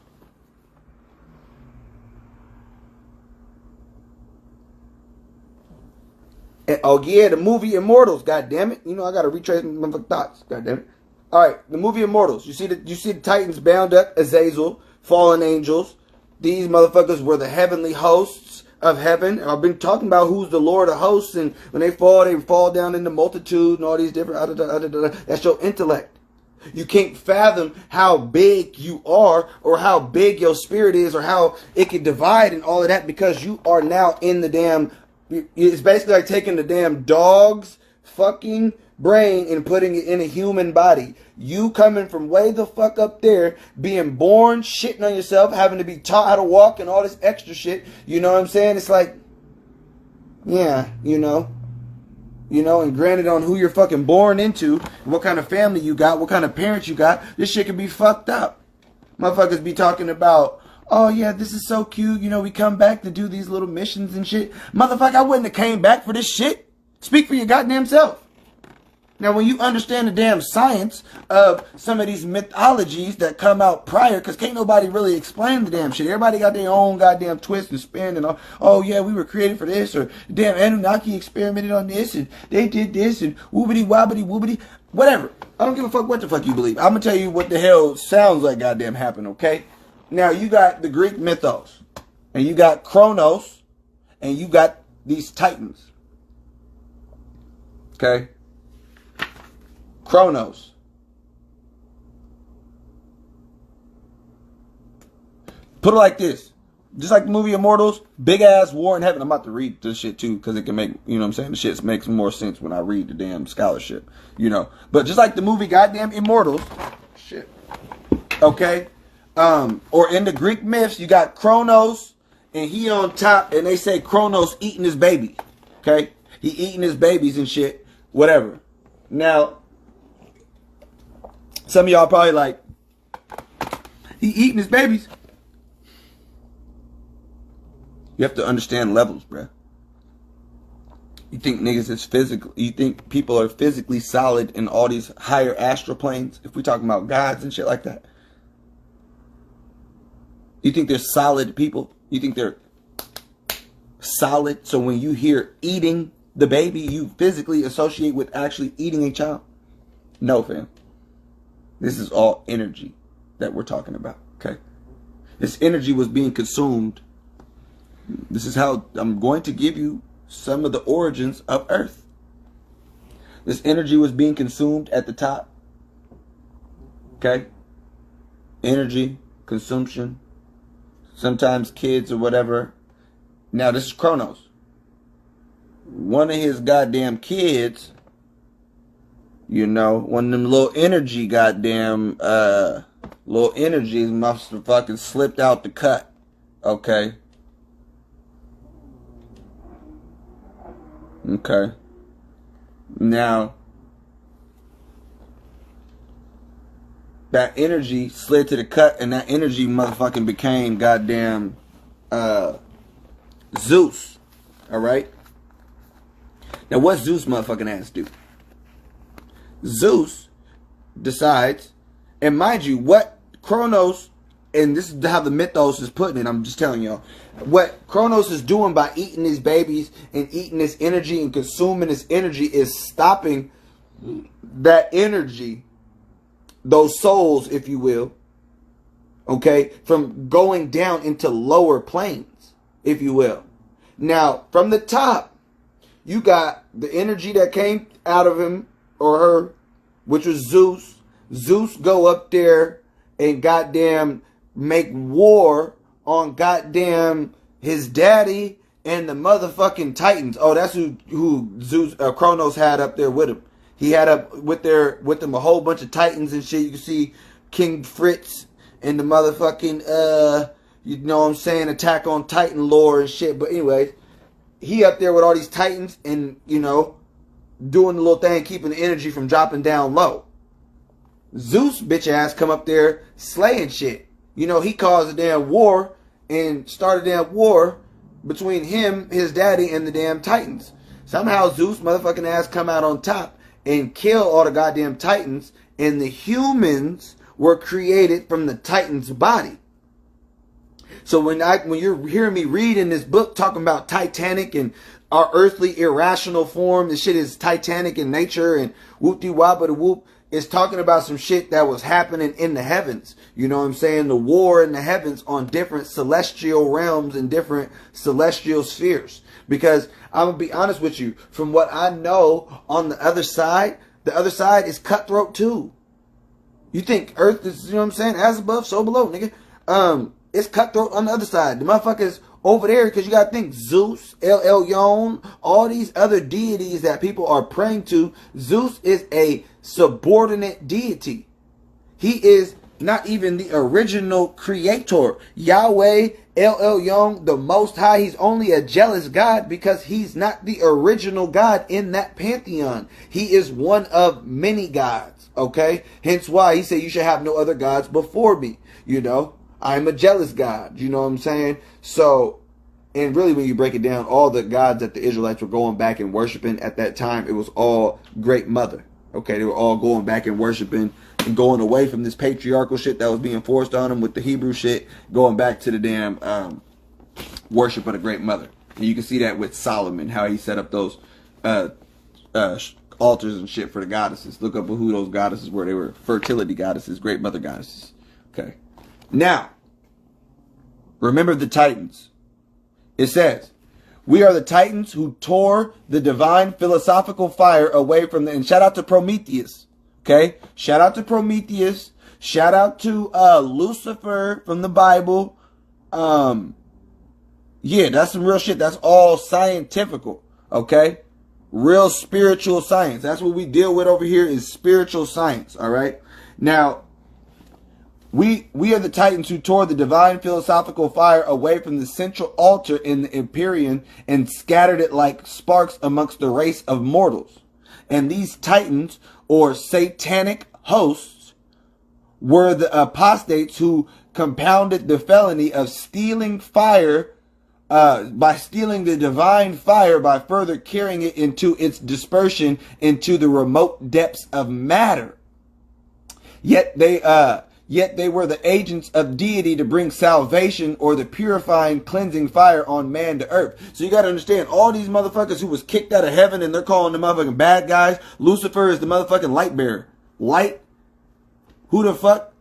oh yeah, the movie Immortals, god damn it. You know I gotta retrace my thoughts, god damn it. Alright, the movie Immortals. You see the Titans bound up, Azazel, fallen angels. These motherfuckers were the heavenly hosts of heaven. I've been talking about who's the Lord of hosts, and when they fall down in the multitude and all these different that's your intellect. You can't fathom how big you are or how big your spirit is or how it can divide and all of that because you are now in the damn. It's basically like taking the damn dog's fucking brain and putting it in a human body. You coming from way the fuck up there, being born, shitting on yourself, having to be taught how to walk and all this extra shit. You know what I'm saying? It's like, yeah, you know, and granted on who you're fucking born into, what kind of family you got, what kind of parents you got, this shit can be fucked up. Motherfuckers be talking about, oh yeah, this is so cute, you know, we come back to do these little missions and shit. Motherfucker, I wouldn't have came back for this shit. Speak for your goddamn self. Now, when you understand the damn science of some of these mythologies that come out prior, because can't nobody really explain the damn shit. Everybody got their own goddamn twist and spin and all. Oh, yeah, we were created for this, or damn Anunnaki experimented on this, and they did this, and woobity wobbity woobity, whatever. I don't give a fuck what the fuck you believe. I'm going to tell you what the hell sounds like goddamn happened, okay? Now, you got the Greek mythos, and you got Kronos, and you got these titans. Okay? Kronos. Put it like this. Just like the movie Immortals, big ass war in heaven. I'm about to read this shit too, because it can make, you know what I'm saying? The shit makes more sense when I read the damn scholarship, you know. But just like the movie goddamn Immortals, shit. Okay? Or in the Greek myths, you got Kronos, and he on top, and they say Kronos eating his baby. Okay? He eating his babies and shit. Whatever. Now, some of y'all probably like, he eating his babies. You have to understand levels, bruh. You think niggas is physical? You think people are physically solid in all these higher astral planes? If we talking about gods and shit like that. You think they're solid people? You think they're solid? So when you hear eating the baby, you physically associate with actually eating a child? No, fam. This is all energy that we're talking about, okay? This energy was being consumed. This is how I'm going to give you some of the origins of Earth. This energy was being consumed at the top, okay? Energy, consumption, sometimes kids or whatever. Now, this is Kronos. One of his goddamn kids, you know, one of them little energy goddamn, little energies must have fucking slipped out the cut. Okay. Okay. Now, that energy slid to the cut, and that energy motherfucking became goddamn Zeus. Alright? Now, what Zeus motherfucking ass do? Zeus decides, and mind you, what Kronos, and this is how the mythos is putting it, I'm just telling y'all, what Kronos is doing by eating these babies and eating this energy and consuming this energy is stopping that energy, those souls, if you will, okay, from going down into lower planes, if you will. Now, from the top, you got the energy that came out of him or her, which was Zeus. Zeus go up there and goddamn make war on goddamn his daddy and the motherfucking Titans. Oh, that's who Zeus Kronos had up there with him. He had up with them a whole bunch of Titans and shit. You can see King Fritz and the motherfucking you know what I'm saying, Attack on Titan lore and shit. But anyways, he up there with all these Titans and, you know, doing the little thing, keeping the energy from dropping down low. Zeus bitch ass come up there slaying shit. You know, he caused a damn war and started a damn war between him, his daddy, and the damn Titans. Somehow Zeus motherfucking ass come out on top and kill all the goddamn Titans, and the humans were created from the Titans' body. So when you're hearing me read in this book talking about Titanic and our earthly irrational form, the shit is Titanic in nature and whoop-de-wop-a-whoop, it's talking about some shit that was happening in the heavens. You know what I'm saying? The war in the heavens on different celestial realms and different celestial spheres. Because I'm going to be honest with you, from what I know on the other side is cutthroat too. You think Earth is, you know what I'm saying, as above, so below, nigga. It's cutthroat on the other side. The motherfuckers over there, because you got to think Zeus, El Elyon, all these other deities that people are praying to. Zeus is a subordinate deity. He is not even the original creator. Yahweh, El Elyon, the Most High, he's only a jealous God because he's not the original God in that pantheon. He is one of many gods, okay? Hence why he said you should have no other gods before me, you know? I'm a jealous God, you know what I'm saying? So, and really when you break it down, all the gods that the Israelites were going back and worshiping at that time, it was all Great Mother. Okay, they were all going back and worshiping and going away from this patriarchal shit that was being forced on them with the Hebrew shit, going back to the damn worship of the Great Mother. And you can see that with Solomon, how he set up those altars and shit for the goddesses. Look up who those goddesses were. They were fertility goddesses, Great Mother goddesses. Okay. Now, remember the Titans. It says, we are the Titans who tore the divine philosophical fire away from the... And shout out to Prometheus. Okay? Shout out to Prometheus. Shout out to Lucifer from the Bible. Yeah, that's some real shit. That's all scientifical. Okay? Real spiritual science. That's what we deal with over here is spiritual science. All right? Now... We are the Titans who tore the divine philosophical fire away from the central altar in the Empyrean and scattered it like sparks amongst the race of mortals. And these Titans, or satanic hosts, were the apostates who compounded the felony of stealing fire, by stealing the divine fire by further carrying it into its dispersion into the remote depths of matter. Yet they were the agents of deity to bring salvation or the purifying, cleansing fire on man to earth. So you got to understand, all these motherfuckers who was kicked out of heaven and they're calling the motherfucking bad guys. Lucifer is the motherfucking light bearer. Light? Who the fuck?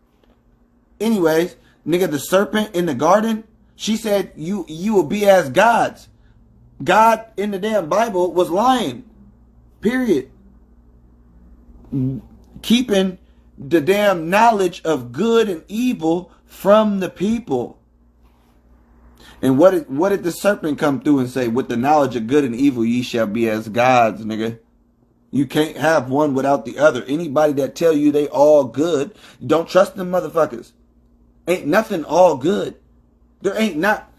Anyways, nigga, the serpent in the garden, she said you will be as gods. God in the damn Bible was lying. Period. Keeping the damn knowledge of good and evil from the people. And what did the serpent come through and say? With the knowledge of good and evil, ye shall be as gods, nigga. You can't have one without the other. Anybody that tell you they all good, don't trust them motherfuckers. Ain't nothing all good. There ain't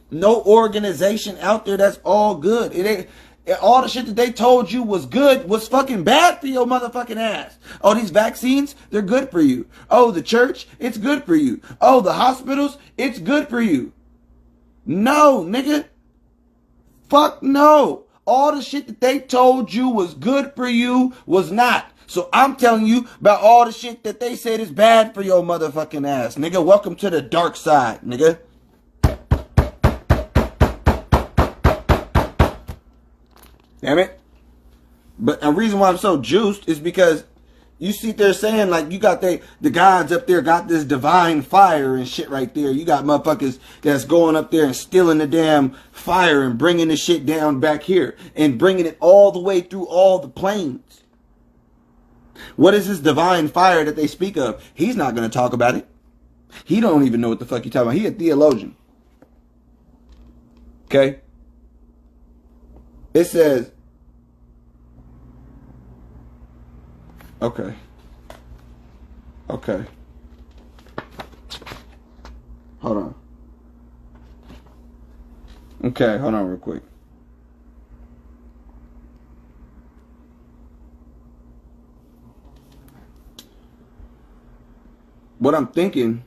no organization out there that's all good. It ain't. all the shit that they told you was good was fucking bad for your motherfucking ass. Oh, these vaccines, they're good for you. Oh, the church, it's good for you. Oh, the hospitals, it's good for you. No, nigga. Fuck no. All the shit that they told you was good for you was not. So I'm telling you about all the shit that they said is bad for your motherfucking ass. Nigga, welcome to the dark side, nigga. Damn it. But the reason why I'm so juiced is because you sit there saying like you got the gods up there got this divine fire and shit right there. You got motherfuckers that's going up there and stealing the damn fire and bringing the shit down back here and bringing it all the way through all the planes. What is this divine fire that they speak of? He's not going to talk about it. He don't even know what the fuck you're talking about. He a theologian. Okay? It says, okay. Hold on. Okay, hold on real quick. What I'm thinking,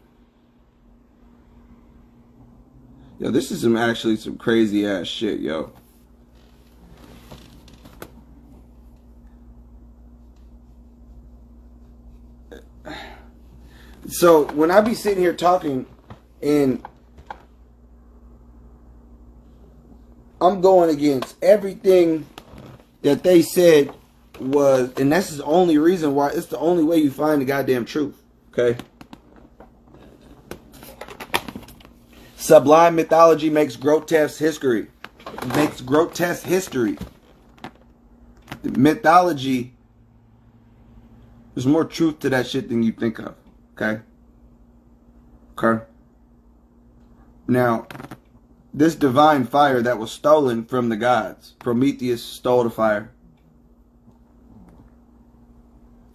yo, this is actually some crazy ass shit, yo. So when I be sitting here talking and I'm going against everything that they said was, and that's the only reason why, it's the only way you find the goddamn truth, okay? Sublime mythology makes grotesque history. The mythology, there's more truth to that shit than you think of. Okay? Okay? Now, this divine fire that was stolen from the gods, Prometheus stole the fire,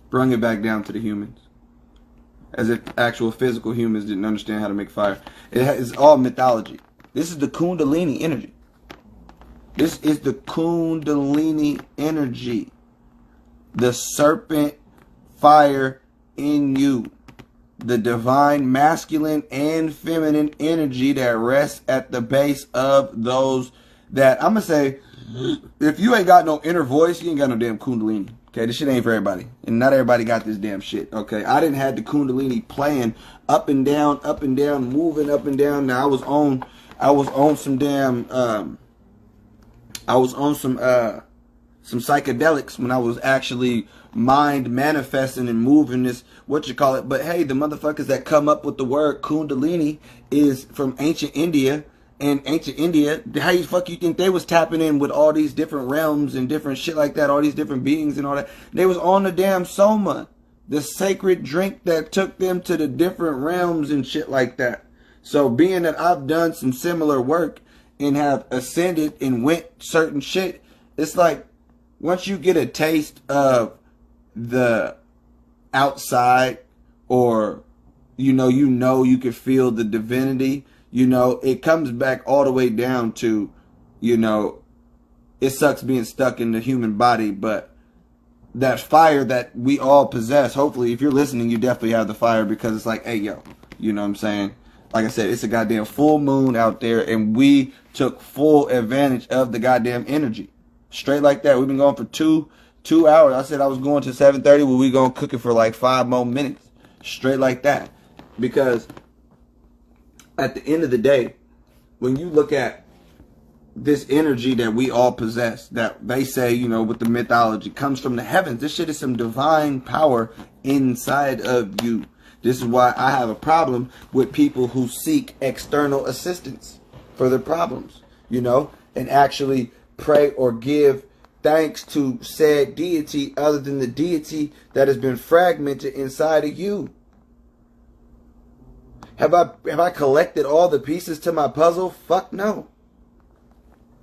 brought it back down to the humans. As if actual physical humans didn't understand how to make fire. It's all mythology. This is the Kundalini energy. This is the Kundalini energy. The serpent fire in you. The divine masculine and feminine energy that rests at the base of those that, I'm going to say, if you ain't got no inner voice, you ain't got no damn Kundalini. Okay, this shit ain't for everybody. And not everybody got this damn shit. Okay, I didn't have the Kundalini playing up and down, moving up and down. Now I was on some damn, I was on some psychedelics when I was actually mind manifesting and moving this, what you call it. But hey, the motherfuckers that come up with the word Kundalini is from ancient India. And ancient India, how you fuck you think they was tapping in with all these different realms and different shit like that, all these different beings and all that? They was on the damn soma, the sacred drink that took them to the different realms and shit like that. So being that I've done some similar work and have ascended and went certain shit, it's like once you get a taste of the outside, or you can feel the divinity. It comes back all the way down to, it sucks being stuck in the human body, but that fire that we all possess, hopefully, if you're listening, you definitely have the fire, because it's like, hey, yo, you know what I'm saying? Like I said, it's a goddamn full moon out there, and we took full advantage of the goddamn energy. Straight like that. We've been going for two hours. I said I was going to 7:30, well, we going to cook it for like 5 more minutes. Straight like that. Because at the end of the day, when you look at this energy that we all possess, that they say, with the mythology, comes from the heavens. This shit is some divine power inside of you. This is why I have a problem with people who seek external assistance for their problems, and actually pray or give thanks to said deity other than the deity that has been fragmented inside of you. Have I collected all the pieces to my puzzle? Fuck no.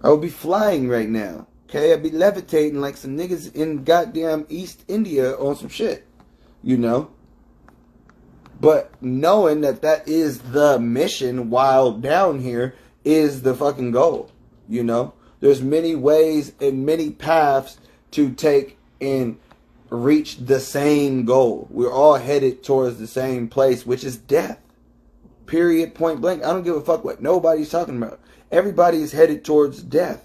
I would be flying right now. Okay, I'd be levitating like some niggas in goddamn East India on some shit. But knowing that is the mission while down here is the fucking goal. There's many ways and many paths to take and reach the same goal. We're all headed towards the same place, which is death. Period, point blank. I don't give a fuck what nobody's talking about. Everybody is headed towards death.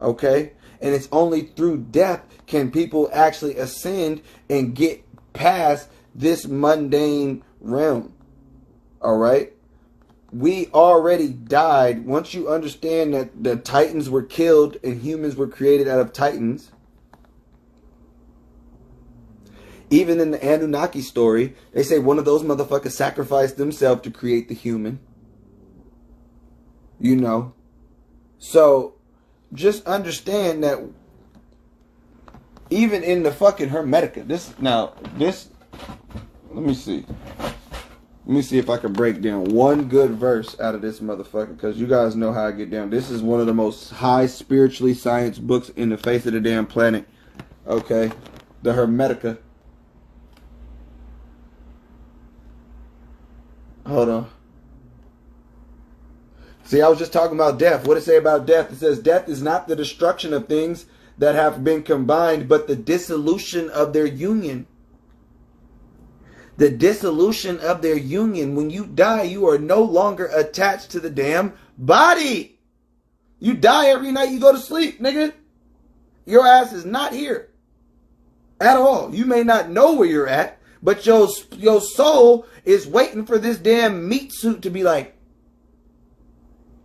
Okay? And it's only through death can people actually ascend and get past this mundane realm. Alright? We already died. Once you understand that the Titans were killed and humans were created out of Titans. Even in the Anunnaki story, they say one of those motherfuckers sacrificed themselves to create the human. You know. So, just understand that even in the fucking Hermetica, let me see. Let me see if I can break down one good verse out of this motherfucker, because you guys know how I get down. This is one of the most high spiritually science books in the face of the damn planet. Okay? The Hermetica. Hold on. See, I was just talking about death. What does it say about death? It says, death is not the destruction of things that have been combined, but the dissolution of their union. The dissolution of their union. When you die, you are no longer attached to the damn body. You die every night you go to sleep, nigga. Your ass is not here at all. You may not know where you're at, but your soul is waiting for this damn meat suit to be like,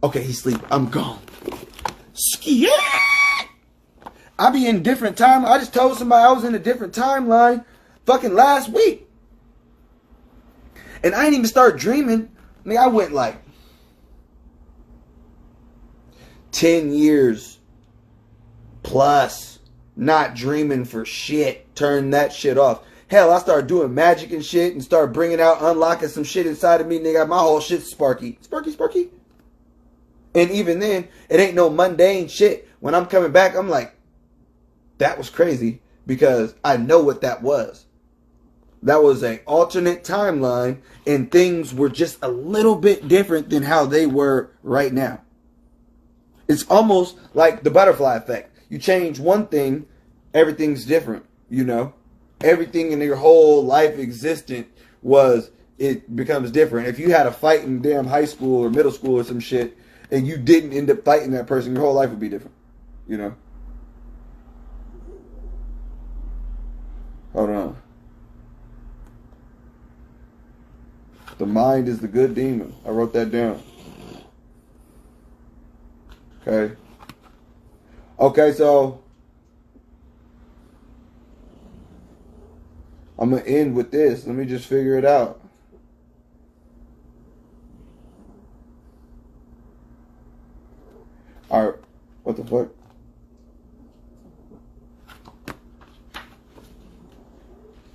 okay, he's asleep. I'm gone. Skeet. I be in different time. I just told somebody I was in a different timeline fucking last week. And I didn't even start dreaming. I mean, I went like 10 years plus not dreaming for shit. Turn that shit off. Hell, I started doing magic and shit and started bringing out, unlocking some shit inside of me. Nigga, my whole shit's sparky. Sparky. And even then, it ain't no mundane shit. When I'm coming back, I'm like, that was crazy, because I know what that was. That was an alternate timeline, and things were just a little bit different than how they were right now. It's almost like the butterfly effect. You change one thing, everything's different, you know? Everything in your whole life existent it becomes different. If you had a fight in damn high school or middle school or some shit, and you didn't end up fighting that person, your whole life would be different, you know? Hold on. The mind is the good demon. I wrote that down. Okay. Okay, so I'm going to end with this. Let me just figure it out. Alright. What the fuck?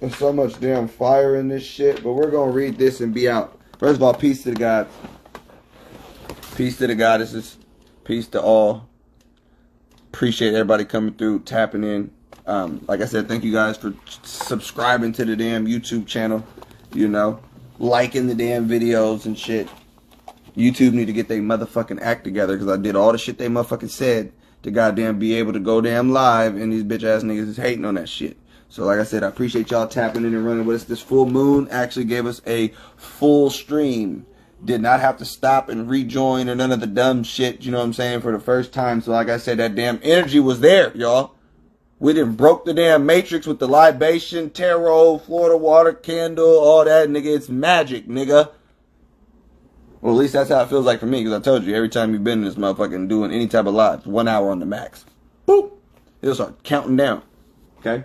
There's so much damn fire in this shit, but we're going to read this and be out. First of all, peace to the God. Peace to the goddesses. Peace to all. Appreciate everybody coming through, tapping in. Like I said, thank you guys for subscribing to the damn YouTube channel. You know, liking the damn videos and shit. YouTube need to get their motherfucking act together, because I did all the shit they motherfucking said to goddamn be able to go damn live, and these bitch ass niggas is hating on that shit. So like I said, I appreciate y'all tapping in and running with us. This full moon actually gave us a full stream. Did not have to stop and rejoin or none of the dumb shit, you know what I'm saying, for the first time. So like I said, that damn energy was there, y'all. We done broke the damn matrix with the libation, tarot, Florida water candle, all that, nigga. It's magic, nigga. Well, at least that's how it feels like for me, because I told you, every time you've been in this motherfucking doing any type of live, 1 hour on the max. Boop. It'll start counting down. Okay?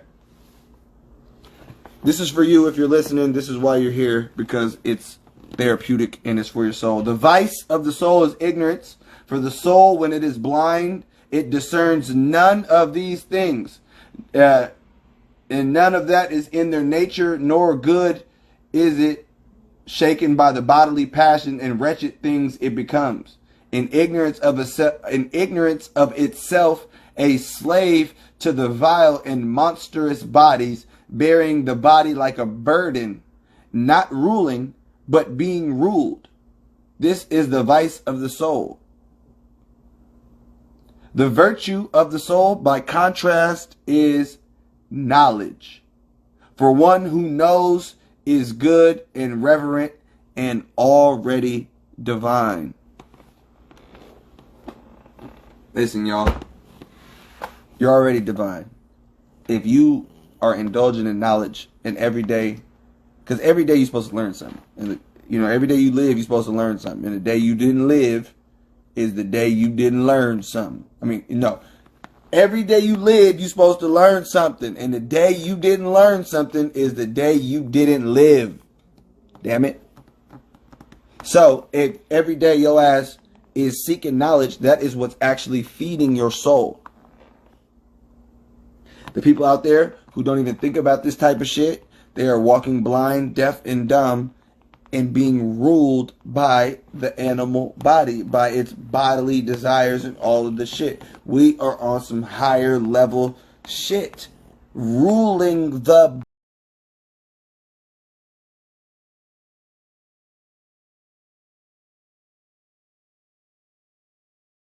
This is for you if you're listening. This is why you're here, because it's therapeutic and it's for your soul. The vice of the soul is ignorance. For the soul, when it is blind, it discerns none of these things. And none of that is in their nature, nor good is it, shaken by the bodily passion, and wretched things it becomes. In ignorance of itself, a slave to the vile and monstrous bodies, bearing the body like a burden, not ruling, but being ruled. This is the vice of the soul. The virtue of the soul, by contrast, is knowledge. For one who knows is good and reverent and already divine. Listen, y'all. You're already divine. If you are indulging in knowledge and every day, because every day you're supposed to learn something. And every day you live, you're supposed to learn something. And the day you didn't live is the day you didn't learn something. Every day you live, you're supposed to learn something. And the day you didn't learn something is the day you didn't live. Damn it. So, if every day your ass is seeking knowledge, that is what's actually feeding your soul. The people out there who don't even think about this type of shit, they are walking blind, deaf, and dumb, and being ruled by the animal body, by its bodily desires and all of the shit. We are on some higher level shit. Ruling the